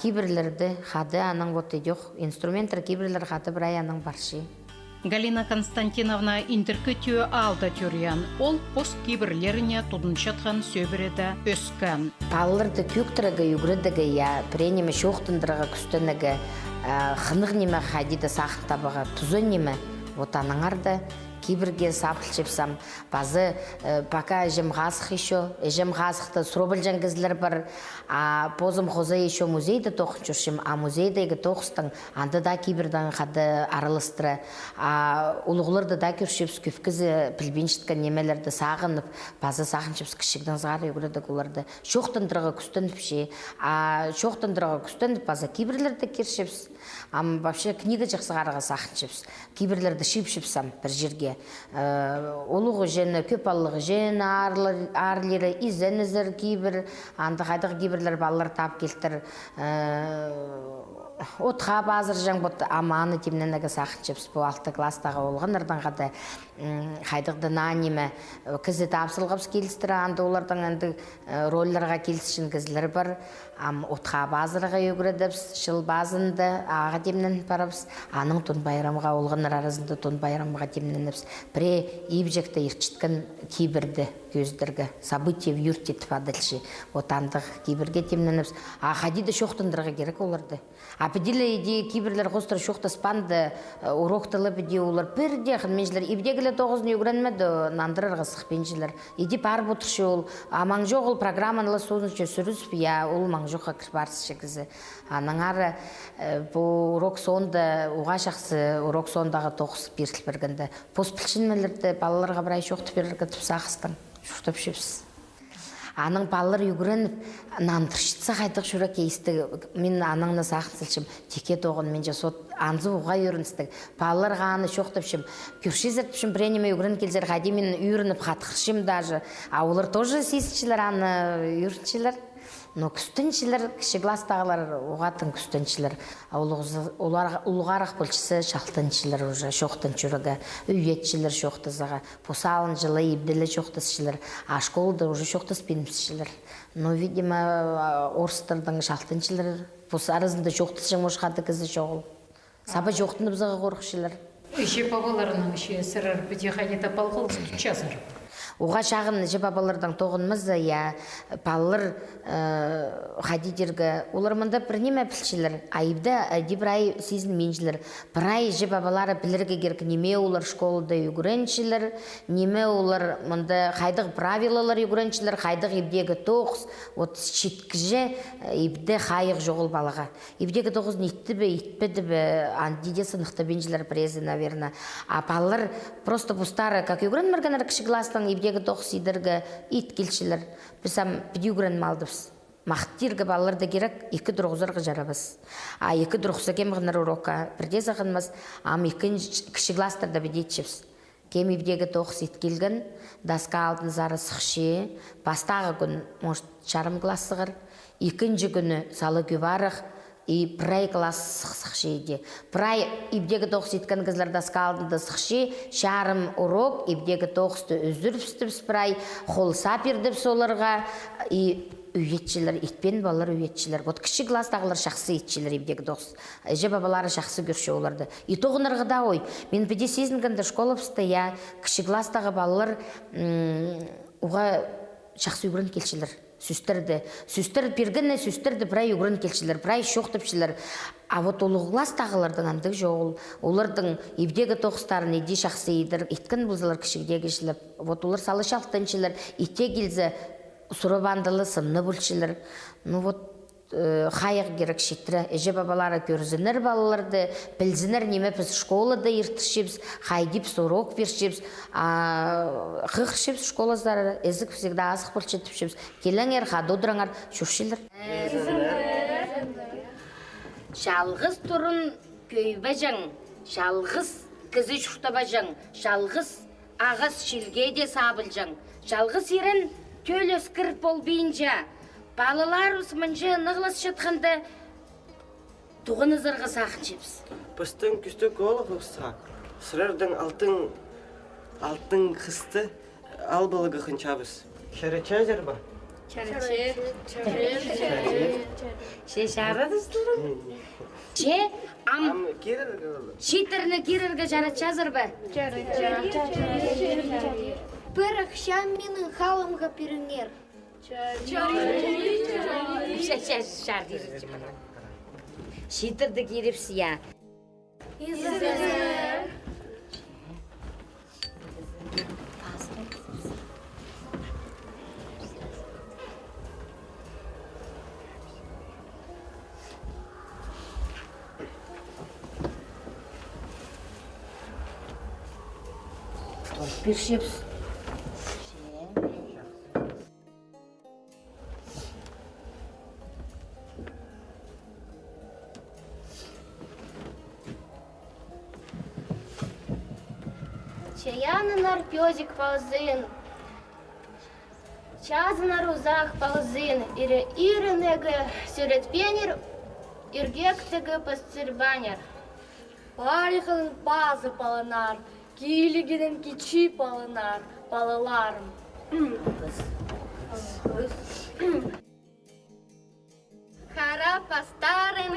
кейбірлерді қады аның инструментер кейбірлер қады бір аяның баршы. Галина Константиновна интеркі түйі алды түриян. Ол пост кейбірлеріне тұдыншатқан сөбіреді өскен. Палыларды көктірігі, үгірідігі, пренеме шоқтындырығы күстінігі, қынық неме қадиді сақын табыға, тұзы неме, анаңарды кейбірге сапылшепсам, базы пока ежем ғасық еще, ежем ғасықты сұрабыл жәңгізлер бар, позым қозы еще музейді тоқын жүршім, музейдегі тоқыстың, анды да кейбірдің қады арылыстыры, ұлығыларды да көршепс, көпкізі пілбеншіткен немелерді сағынып, базы сағыншепс кішігдің зғары өгіледік оларды. Шоқтындырығы күстініп ше, шоқтындырығы күстініп, базы кейбірлерді кершепс, вообще книга жақсығарыға сағыншепс, кейбірлерді шипшепсам бір жерге. Олығы жені, көп алығы жені, арлері, изен-ізір кейбір, анды қайдық кейбірлер балалар тап келтір, отқа базыр жаң бұд аманы темненегі сақыншепс бұл 6 кластағы олғанырдан қады қайдықты нанеме кізі тапсылғапс келістірі, анды олардан анды ролларға келісішін кізілер бар, отқа базырға өгіредіпс, шыл базынды аға темнен парапс, аның тұн байрамға олғаныр арасында тұн байрамға темненіпс, біре ебжекті ерчіткен кейбірді. көздерге. События в юрте тфадылши. Вот андық кейбірге темненіпс. А хадиді шоқтындырға керек оларды. А педилі иди кейбірлер қостыр шоқта спанды уроқтылы біде олар бірде қынменшілер. Ибдегілі 9-ны үгіренмеді нандырырға сықпеншілер. Иди пар бұтыршы ол. А маңжоқ ол программанылы соғыншы сүрізіп, я ол маңжоққа кірбарсы шекізі. Анаңары бұл урок сонды, уға шақсы урок сондағы тоқсы берсіл бергенді. Поспілшінмелерді балаларға бірай шоқты беріргі тұпсақыстың. Шуқтап шепсіз. Аның балалар үгіреніп, нандыршытса қайдық шүрек кейісті. Мен анаңна сақын сілшім, теке тоғын мен жасот анзы уға үйріністік. Балалар ғаны шоқтапшым, күрші зіртпшім, біренеме үгірен келзер, қайде мен үйрініп қатқыршым даже. А олар тоже сейсішілер, аны үйріншілер. Но күстіншілер, кіші кластағылар оғатын күстіншілер. Улғарақ болшысы шалтыншілер уже, шоқтын чүрігі, үйетшілер шоқтызыға, посалын жылы ебділі шоқтысшілер, а школда уже шоқтыс бенімсішілер. Но, видимо, орыстардың шалтыншілер, арызында шоқтысшың мұшқады кізі шоғыл. Саба шоқтыны бұзығы қорқшілер. Еще бабаларының еще сырыр бүде қайнета балғылыз түтчазыр. Оға шағын жебабалардан тоғынмыз, я балылар қадидергі, олар мұнда бір неме білшілер, айыбда бір ай сезін меншілер, бір ай жебабалары білірге керкі неме олар школда үгіреншілер, неме олар мұнда қайдық правилалар үгіреншілер, қайдық ебдегі тоғыз, от шеткіже ебді қайық жоғыл балаға. Ебдегі тоғыз нетті бі, етпеді бі, андиде сынықты беншілер презі, наверное. А балылар просто бұстары, как үгірен міргенер кіші кластан ебдегі тоғыз идергі ит келшілер. Бізам біді үгірен малдыбыз. Мақтиргі балаларды керек, 2 дұрғызырғы жарабыз. А 2 дұрғызы кемғыныр урока бірде зағынмыз, ам 2 кіші кластарда бедетшіпіз. Кем ебдегі тоғыз ит келген, даска алдын зары сықшы, бастағы күн, может, жарым классығыр, 2-ші күні салы күбарық, и прай класс сықшы еді. Прай ебдегі тоғыз еткен кізлер даска алдында сықшы, шарым урок, ебдегі тоғызды үзіріпстіпс прай, қол сапердіп соларға, и үйетшілер, итпен балалар үйетшілер. Вот кіші кластағылар шақсы етшілер ебдегі тоғыз. Же бабалары шақсы көрші оларды. И тоғынырғы да ой. Мен біде сезінгенде школапсты, я кіші кластағы балалар уға шақсы үгірін келшілер. Сүстерді бергені, сүстерді бірай үгірін келшілер, бірай шоқтыпшілер. А вот олы кластағылардың андық жоғыл, олардың ебдегі тоқыстарын еде шақсы едір, иткін бұлзылар кішігдегішілер. Вот олар салы шалтыншілер, итте келзі сұрабандылы сымны бүлшілер. Ну вот қайық керек шеттірі. Әже бабалары көрзінер балаларды, білзінер неме біз школада ертішіпс, қайдіпс, урок бершіпс, қықыршіпс школаздары, әзік всегда азық бүлшетіпшіпс. Келіңер, қадудырыңар, шүршілер. Жалғыз тұрын көйбе жаң, жалғыз кізі шүртаба жаң, жалғыз ағыз шілге де сабыл жаң, жалғыз ерін төл өскір бол бейінжа, балалар ұсымынжы нығлас шытқанды туғын ұзырғы сақын жепсіз. Бұстың күсті қолық ұсақ, сұрардың алтын қысты албылығы қынчабыз. Шәрече жер ба? Ше шарыдыстылым? Ше ам шитеріні керіргі жарача зыр ба? Бір ақшам менің қалымға періңер. Шитерді керепсі, я. Першепс. Чаянынар пёзик ползын, чазынар узақ ползын, ирінегі сөретпенер, иргектігі пастырбанер. Парихын пазы палынар, кийлігінің кичи палынар, балаларым. Хара пастарын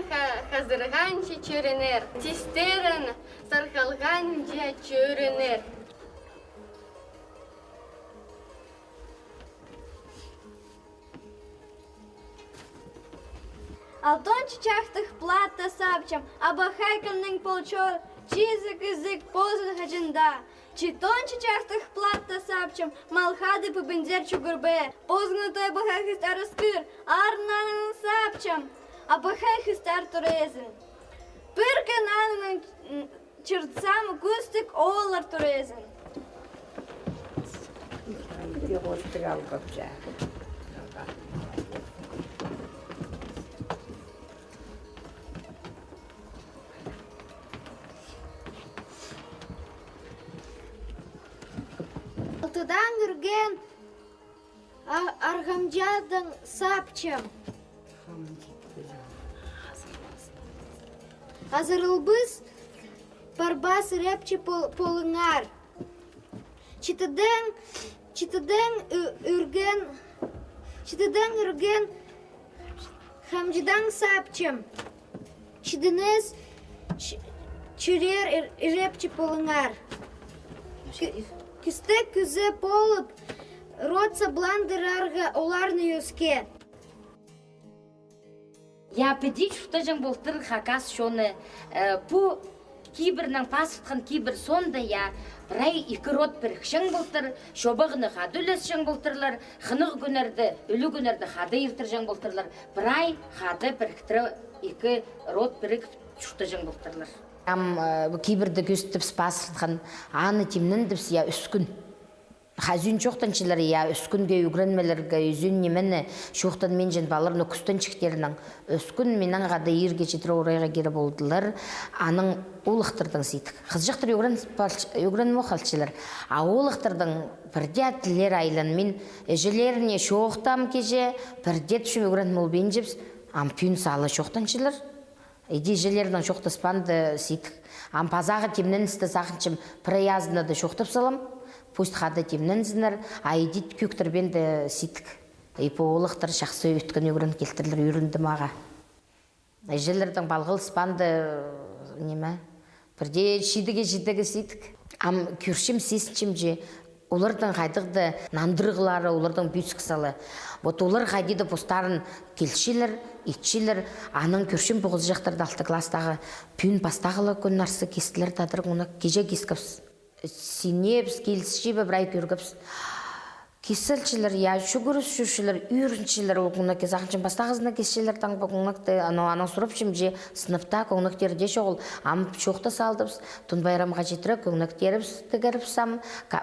хазырғанчы чөрінер, тестерін сарқалғанчы чөрінер. Алтончы чахтых плата сапчам, абахайканның полчор, чизык язык позын хачында. Читончы чахтых плата сапчам, малхады по бензер чугурбе, позгнутой бахайхист араскыр, арнанын сапчам, абахайхист артурезин. Пыркананын чыртсам кустык олар турезин. Алтыдан үрген аргамжадың сапчам. Азырылбыз парбас репчи полыңар. Читыдан үрген хамжыдан сапчам. Чидыныз чүрер репчи полыңар. Күсті күзі полып, ротса бландырарға оларны өске. Я педич втажан болтыр хакас шоны пу кибернан пасыткан кибер сонда я рай икі рот бір хшың болтыр, шобағыны хады үлес шың болтырлар, хынық күнерді, үлі күнерді хады ертір жың болтырлар, бірай хады біріктірі икі рот бірік шуқтажан болтырлар. Киберді көстіп спасыртқан аны темнін діпс я үскін. Хазин жоқтанчылар я үскінге үгренмелерге үзін немені жоқтан мен жен балырны күстен чіктерінің үскін менің ғады ерге жетірі орайға кері болдылар. Аның олықтырдың сейдік. Қыз жақтыр үгрен моқалчылар. А олықтырдың бірде әттілер айлан мен әжелеріне жоқтам кеже бірде түшім үгрен мол бен жепс ампүйін салы жоқтанчылар. Иди желердің жоқтаспанды сейдік. Ампазағы темнен істі сақынчым проязына да жоқтап салам. Пусть хады темнен зінер, а едет көктірбенді сейдік. Ипо олықтыр шақсы өткен өгірін келтірілер үйрінді маға. Желердің балғыл спанды неме? Бірде шидіге сейдік. Ам көршім сесіншім же, олардың қайдықты нандырғылары, олардың бүйсік салы. Вот олар қайдыды постарын келшілер, итшілер, аның көршім бұғыз жақтарды алты кластағы пүйін пастағылы күн арсы кестілер тадыр, оны кеже кескіпс. Синепс, келсіші бәбірай көргіпс. Кесілшілер, я шүгіріс шүшілер, үйріншілер, оғына кез ақыншын бастағызына кесшілер таң бұғынлықты, ана сұрыпшым же сыныпта көңніктерде шоғыл, амып шоқты салдыпс, түн байрамға жетірі көңніктеріпс тігіріпсам,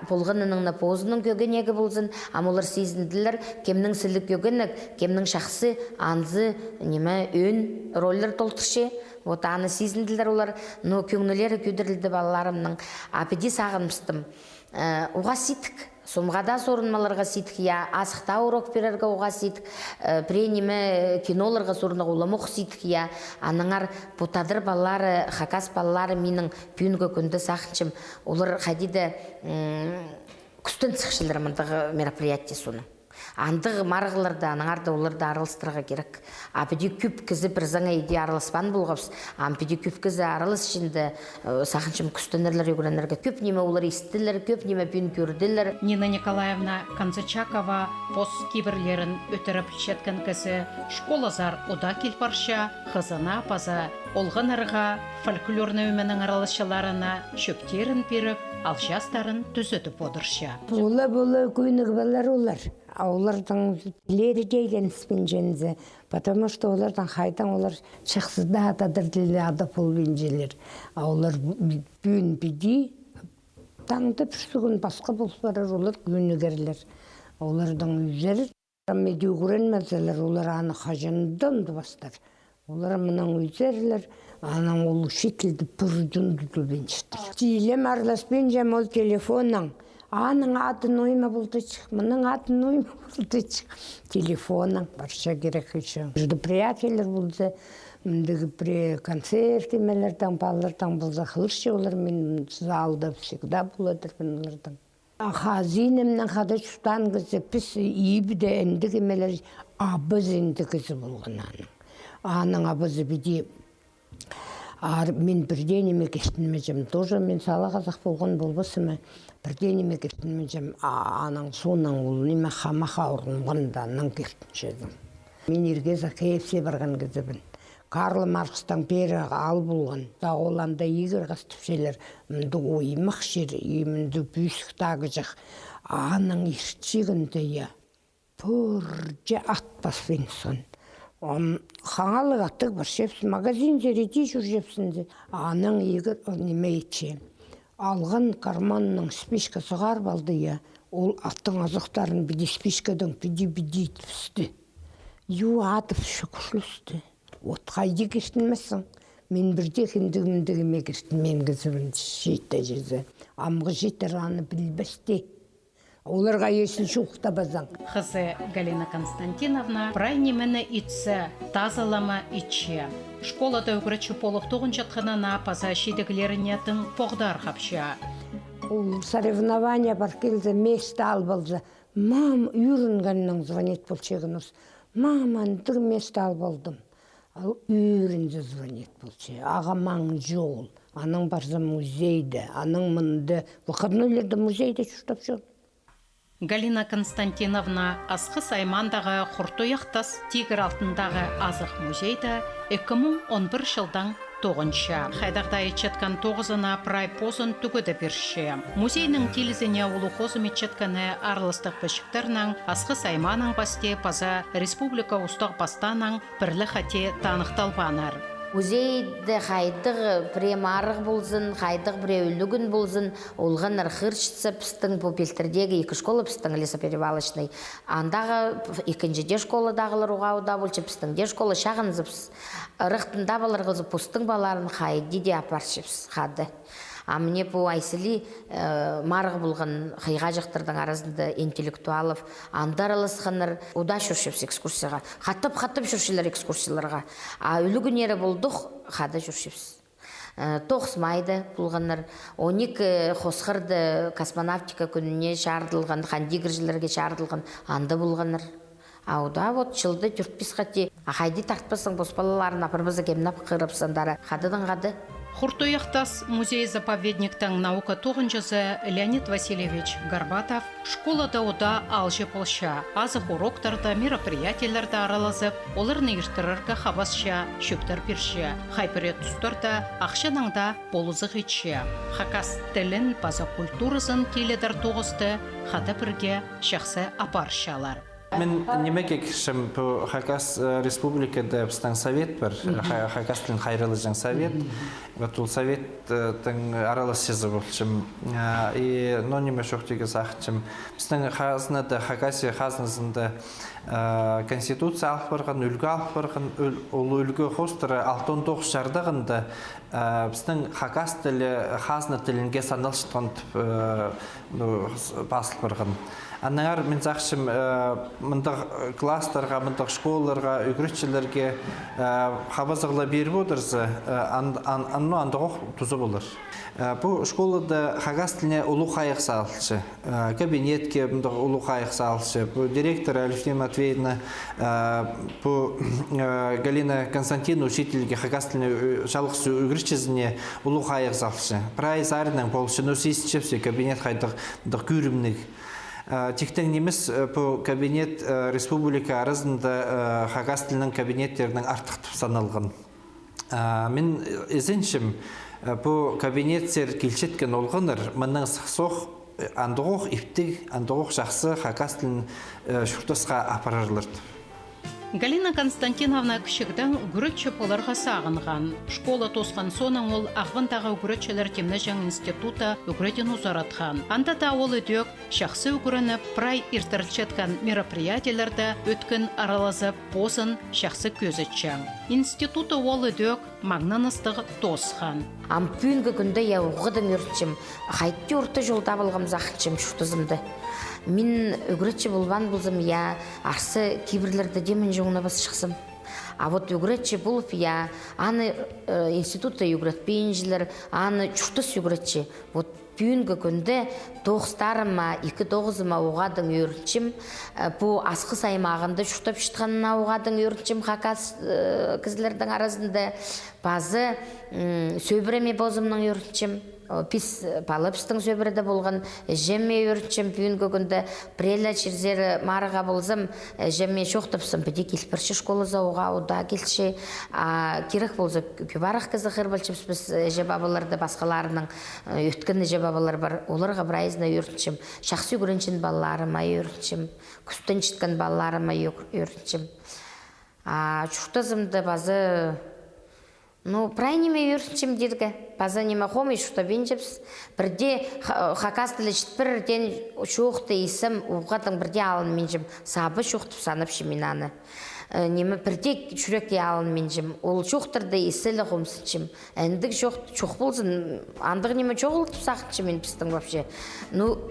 болғынының позының көгенегі болзын, амылыр сезінділер, кемнің сілік көгенік, кемнің шақсы, анзы, неме, өн, роллер толтыршы. Вот аны сезінділер олар, но көңнілері көдірілді балаларымның. Апеди сағынмыстым. Оға сетік. Сомғада сорынмаларға сетік, я асықта урок берерге оға сетік, пренеме киноларға сорынға оламық сетік, я аныңар бұтадыр балалары, хакас балалары менің пүйінгі күнді сақыншым. Олар қадиді күстін сықшылыр мұндағы мероприятие соны. Андығы марғыларды, аныңарды оларды арылыстырға керек. Апеде күп кізі бір заңа еде арылыспан болғапс. Апеде күп кізі арылыс ішінде сақыншым күстінерлер өгіренерге. Көп неме олар естілер, көп неме пүйін көрділер. Нина Николаевна Канзачакова пос киберлерін өтіріп шеткен кізі школазар ода келпарша, қызына паза, олғын ырға, фольклорны өменің аралысшыларына шөптерін беріп, алшастарын түзетіп одырша. Бола көйнік балар олар. Олардың тілері кейген іспен женізі. Потому что олардан қайдан олар шықсызда атадыр тілі ада пол бенжелер. Олар бүйін биди, таңды пүрсігін басқа болсылар, олар көйнігерлер. Олардың үзері, медеу көренмезелер, олар аны қажындымды бастар. Олар мұның үзерлер, аның ол шетілді пүрдіңді дүбеншістір. Тилем арласпен жем ол телефонның. Аның атын ойма бұлдычық, мұның атын ойма бұлдычық. Телефонның барша керек еще. Жүрді приятелер бұлды, мұндығы при концерт емелердің, балалардан бұлды қылыршы олар, мен залда всегда бұладыр бұлардан. Хазинемнің қада шұтан кізі, піс ебіде әндік емелер абыз әнді кізі болған аның. Аның абызы біде мен бірден еме кештінмежем, тоже мен сала қазақ болған болбасымы, бірден еме кештінмежем, аның соның ол неме хамаха ұрынғанда аның кештіншедім. Мен ерге закейіпсе барған кезі бін. Карл Маркстан бері ал болған. Да оланда егер қастыпшелер, мүнді оймақ жер, мүнді бүйсіктағы жақ. Аның ирчигінде я. Пұрже атпас бенсон. Қаңалық аттық бір шепсін, магазин жерети жүр жепсінде. Аның егер немейче. Алған карманның спишкасы ғар балды я. Ол аттың азықтарын біді спишкадан біді етіпсті. Ю атып шүкірлісті. Отқайды кештінмесің. Мен бірде хіндігімдігіме кештін. Мен кізімін жейті жезі. Амғы жейтір аны білбесті. Оларға есін шуқта базан. Қызы Галина Константиновна прайнемені итсе, тазалама итше. Школада үгіречі полық тоғын жатқанына паза шедігілерінетін поғдар қапша. Соревнования бар келді, месті ал болды. Мам, үйрінгеннің звонет болчегініз. Маман, дүр месті ал болдым. Ал үйрінді звонет болче. Ағамаң жол. Аның барзы музейді, аның мұнды. Бұқырнылерді музейді шүштап жол. Галина Константиновна асқы саймандағы құртояқтас тигр алтындағы азық музейді 2011 жылдан 9-ша. Хайдағда етчеткен 9-ына прай позын түгіді бірші. Музейнің телізіне ұлы қозым етчеткені арылыстық бішіктерінің асқы сайманың басте паза республика ұстақ бастаның бірлі қате танықталбаныр. Музейді қайдық премарық болзын, қайдық біреулігін болзын, олған архыршысы пістің попелтердегі екі школы пістің лесоперевалышный. Андағы екіншіде школадағылар ұғауыда болчы пістіңде школы шағынзыпс. Рықтында балар қылзы пұстың баларын қайды де апаршыпс қады. А мне по айсили марғы болған қайға жақтырдың арасында интеллектуалов, андарылысқаныр удаш жүршепс экскурсияға. Қаттып жүршілер экскурсияларға. А өлі күнері болдық, қады жүршепс. Тоқсмайды болғаныр, 12 қосқырды космонавтика күніне шардылған, қандигіржілерге шардылған, анды болғаныр. Ауда вот жылды 4-5 қати. Қайды тартпасың боспалаларын апырбызы кемнап қырыпсандары. Қадыдың қады. Хуртояқтас музей-заповедниктің наука тоғынжызы Леонид Васильевич Горбатов школада ода алжы полша, азық уроктарда, мероприятияларда аралазып, оларны ертіріргі қабасша, шөптер перші, хайперет тұстарда, ақшанаңда болызық етші. Хакас тілін, база культурызын келедір тоғысты, қада бірге шақсы апаршалар. Мен немеге кішім Хакас республикада біздің совет бір, Хакас тілін қайрылы жаң совет. Ол советтің аралас сезі болшым. Но неме шоқтеге сақытшым. Біздің қазынады, Хакаси қазынызында конституция алып барған, үлгі алып барған, ол үлгі қостыры 6-9 жардығында біздің Хакас тілі, қазына тілінге саналшытқан басылып барған. Аннар мен зақшым мұндақ кластарға, мұндақ школаларға, үгіретшілерге қабазығыла беріп отырсы, андық тұзы болыр. Бұл школада Хакас тіліне ұлы қайық салшы, кабинетке ұлы қайық салшы, директор Алексея Матвеевна, Галина Константиновна учительге Хакас тіліне жалғысы үгіретшізіне ұлы қайық салшы. Прайыз арының болшыны сейсіншепсе кабинет қайдық күрімнік. Тектен немес по кабинет республика арасында Хакас тілінің кабинеттерінің артық саналған. Мен езеншім по кабинеттер келшеткен олғыныр, мұнның соқ андығық иптік, андығық жақсы Хакас тілін шүртісқа апарарлырды. Галина Константиновна кішігдің үгіретші поларға сағынған. Школа тосқан соның ол ағвандағы үгіретшілер темні жаң института үгіретін ұзаратқан. Анда да ол өдек шақсы үгіріні прай иртірілчеткен мероприятияларда өткен аралазып бозын шақсы көзітшің. Института ол өдек маңнаныстығы тосқан. Ампүйінгі күнді я ұғыдым өртшім, қайтты орты жолда болғым зақытшым шүқтызымды. Мен үгіретші болған болзым, я арсы кейбірлерді демін жоғына бас шықсым. А вот үгіретші болып, я аны институтта үгіретпейінжілер, аны чүртіс үгіретші. Вот пүйінгі күнді 9-тарыма, 2-9-ыма оғадың өріншім, бұл асқы саймағында шүртап шытқанына оғадың өріншім Хакас кізілердің арасында, базы сөйбіреме бозымның өріншім. пис палыпстың сөбірді болған жеме өртчем пүйін көгінді прелі черзері марыға болзым жеме шоқтыпсым біде келпірші школы зауға уда келші керек болзы көбарық кізі қырбылчымыз біз жебабаларды басқаларының өткінді жебабалар бар оларға бірайызына өртчем шақсы көрінчін балаларыма өртчем күстін шіткен балаларыма өртчем чуқтызымды базы прайниме өртчем дедігі базы неме хомы шуқта бенжепс бірде хакастылы шітпірден шуқты исім уғатың бірде алын менжім сабы шуқтып санып шеменаны неме бірде жүрекке алын менжім ол шуқтырды исілі хомсынчым әндік шуқ болсын андық неме жоғылтып сақынчы мен пістің вообще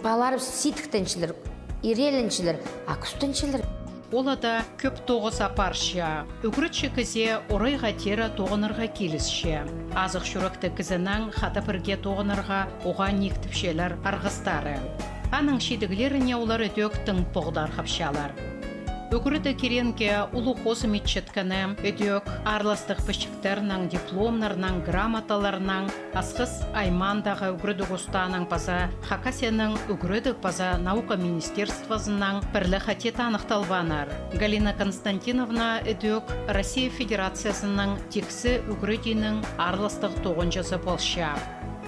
баларым ситіктеншілер иреліншілер күстеншілер Олада көп тоғыз апаршы. Үкірітші кізе орайға тері тоғынырға келісші. Азық шүрікті кізінің хата бірге тоғынырға оған нектіпшелер арғыстары. Аның шедігілеріне олары дөктің бұғдар қапшалар. Үкіріті керенге ұлы қосы метшеткіні өдөк арластық пішіктерінің дипломнарының грамоталарының асқыз аймандағы үкіріді ғустаның паза Хакасияның үкіріді паза наука министерствозының бірлі хатет анықталбанар. Галина Константиновна өдөк Россия Федерациясының тексі үкірідінің арластық тоғынжасы болша.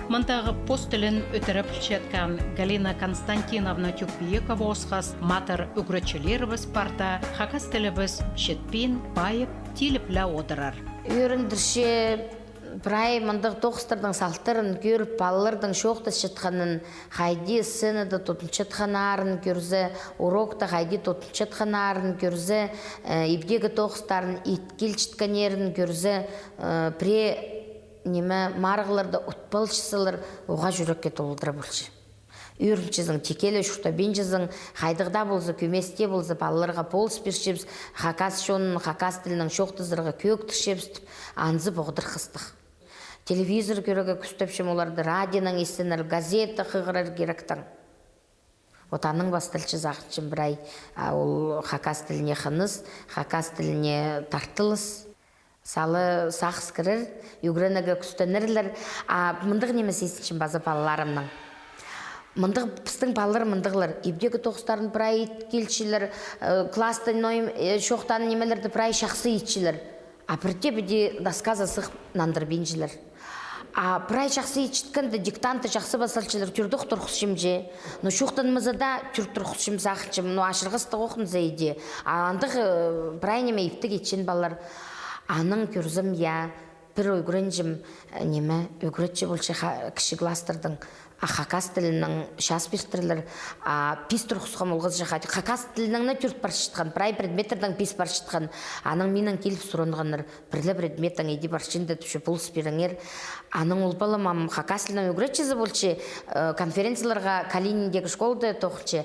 Мұндағы постілін өтіріп жеткен Галина Константиновна Тюкпиекова осқас матыр үгірітшілеріміз парта хакас тіліміз шетпен, байып, теліплі отырар. Өріндірше бірай мұндық тоқыстырдың салтырын көріп балалардың шоқты шетқанын қайди сыныды тұтыншетқанарын көрзі, урокта қайди тұтыншетқанарын көрзі, ебдегі тоқыстарын иткел шетканерін көрзі, пре неме марғыларды ұтпалшысылар оға жүрекке толдыра болшы. Үрінчізің текелі шұқта бенжізің қайдығда болзы, көместе болзы, балаларға полыс бершепс, хакас шонын, хакас тілінің шоқтызырға көк түшепстіп, анзы бұғдыр қыстық. Телевизор көрігі күстепшім оларды радионың естенір, газета қығырар керектің. Отаның бастылшы зақытшым бірай, ол хакас тіліне қыныз, хакас тіліне тартылыс. Салы сақс кірір, үгірінігі күстенерлер, мұндық немес есіншім базы балаларымның. Мұндық пістің балалар мұндығылар, ебдегі тоқыстарын бірай келшілер, класты шоқтан немелерді бірай шақсы етшілер. Бірде біде дасказа сық нандырбеншілер. Бірай шақсы етшіткінді диктанты жақсы басалшылар түрдіқ тұрқышымже. Шоқтан мұзыда түр тұрқышым зақытшым, ашырғысты оқын зәйде. Андық бірай неме ептік етшін балалар. Аның көрзім бір өгірінжім неме өгіретші болшы кіші кластырдың хакас тілінің шас берттірілер пис тұрқысқа молғыз жақады. Хакас тілінің түрт бар шытқан, бірай предметтердің пис бар шытқан. Аның менің келіп сұронғаныр, бірлі предметтің еді бар шынды түші бұл спиріңер. Аның ұлбалым хакас тілінің өгіретшізі болшы конференцияларға Калининдегі школды тоқыншы,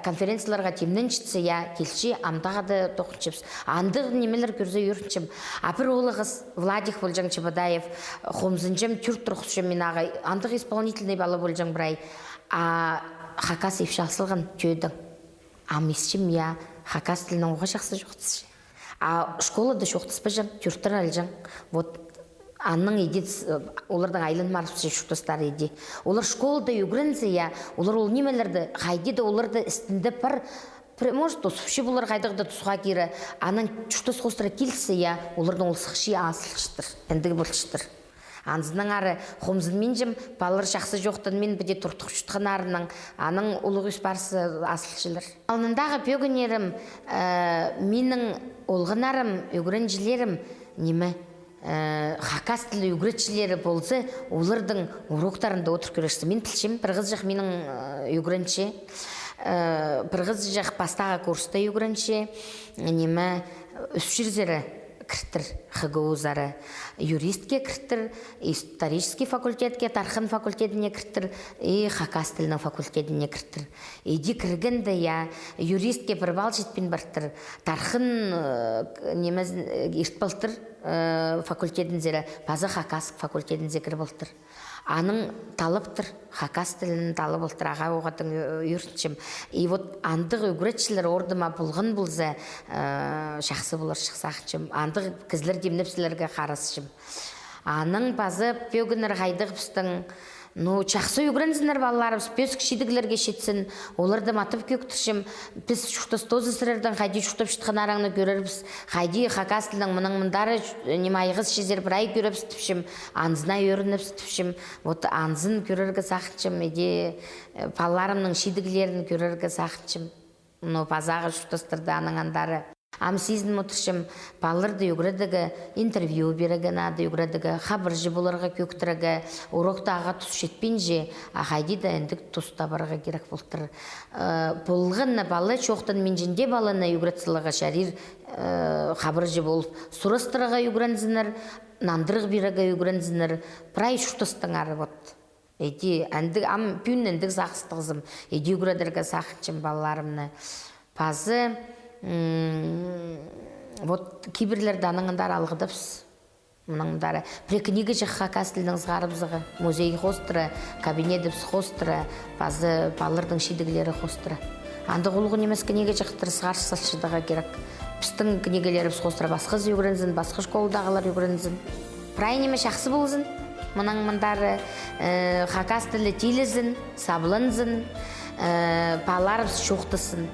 конференцияларға темнен шытсы келші амдағады тоқыншыпс. Андық немелер көрзі өріншім. Бір олығыз Владик Болжан Чебадаев, Хомзынжым түрт тұрқысшы мен ағай, андық исполнительный балы болжан бірай. Хакас ефшасылған түйдің. Амесшім хакас тілінің оға жақсы жоқтысы. Школада жоқтыспы жан, түрттір әлжан. Анның едет, олардың айлын марыпсы шүктістар еді. Олар школда үгірінзі, олар ол немелерді, қайдеді оларды істінді бір, может, осыпшы бұлар қайдығды тұсыға кері, анын шүктіс қостыра келсі, олардың ол сықшы асылшытыр, әндігі болшытыр. Анзының ары қомзын мен жым, балыр жақсы жоқтын мен біде тұртық жұтқан арының, аның ұлық үс барсы асылшылыр. Алнындағы бөгінерім, менің олғынарым, өгірінжілерім, немі, хакас тілі үгіретшілері болсы, олардың уроктарында отыр көрешті. Мен тілшім, бір қыз жақ менің үгірінші, бір қыз жақ бастаға курста үгірінші, немі үсшірзері кірттір, хығуызары, юристке кірттір, исторический факультетке, тархын факультетіне кірттір, хакас тілінің факультетіне кірттір. Еді кіргінді, юристке бір бал жетпен бартыр, тархын неміз ертбалтыр факультетін зері, базы хакас факультетін зекір болтыр. Аның талыптыр, хакас тілінің талып болтыр, аға оғатын үйіртшім. И вот андық үгіретшілер ордыма бұлғын бұлза шақсы бұлар шықсақшым. Андық кізлер демнепсілерге қарасышым. Аның базы пөгінір қайдық бұстың Ну, чақсы үгірінзінер балаларымыз, пес кішедігілерге шетсін, оларды матып көктішім, пес шуқтас тозы сірердің қайди шуқтап шытқан араңны көрербіз, қайди хакас тілдің мұның мұндары немайғыз шезер бір ай көріпс түпшім, анзына өрініпс түпшім, вот анзын көрерге сақыншым, еде балаларымның шедігілерін көрерге сақыншым, ну, пазағы шуқтастырды аныңандары. Ам сезін мұтышым, балырды үгірдігі интервью береген ады, үгірдігі қабыржы болырға көктірігі, уроқтаға тұс жетпен же, ағайды да әндік тұста барға керек болтыр. Болғынны балы чоқтын мен жінде балыны үгіретсілігі шәрір қабыржы болып, сұрыстырыға үгірензінір, нандырық берігі үгірензінір, прай шұтыстың ары бот. Эди әндік, ам пүн әндік сақыстығызым, эди үгіредіргі сақытшым балаларымны. Пазы, вот киберлерді аныңындар алғыдыпс, мұныңдары. Прекінігі жық хакас тілінің сғарыбызығы, музей хостыры, кабинетіпс хостыры, базы балырдың шедігілері хостыры. Анды ғылғы немес кінеге жықтыры сғаршы сатшыдыға керек. Пістің кінегелеріпс хостыры басқыз үгірінзін, басқы школдағылар үгірінзін. Прай неме шақсы болзын, мұныңдары хакас тілі тейлізін, саблынзын, баларыбыз шоқтысын.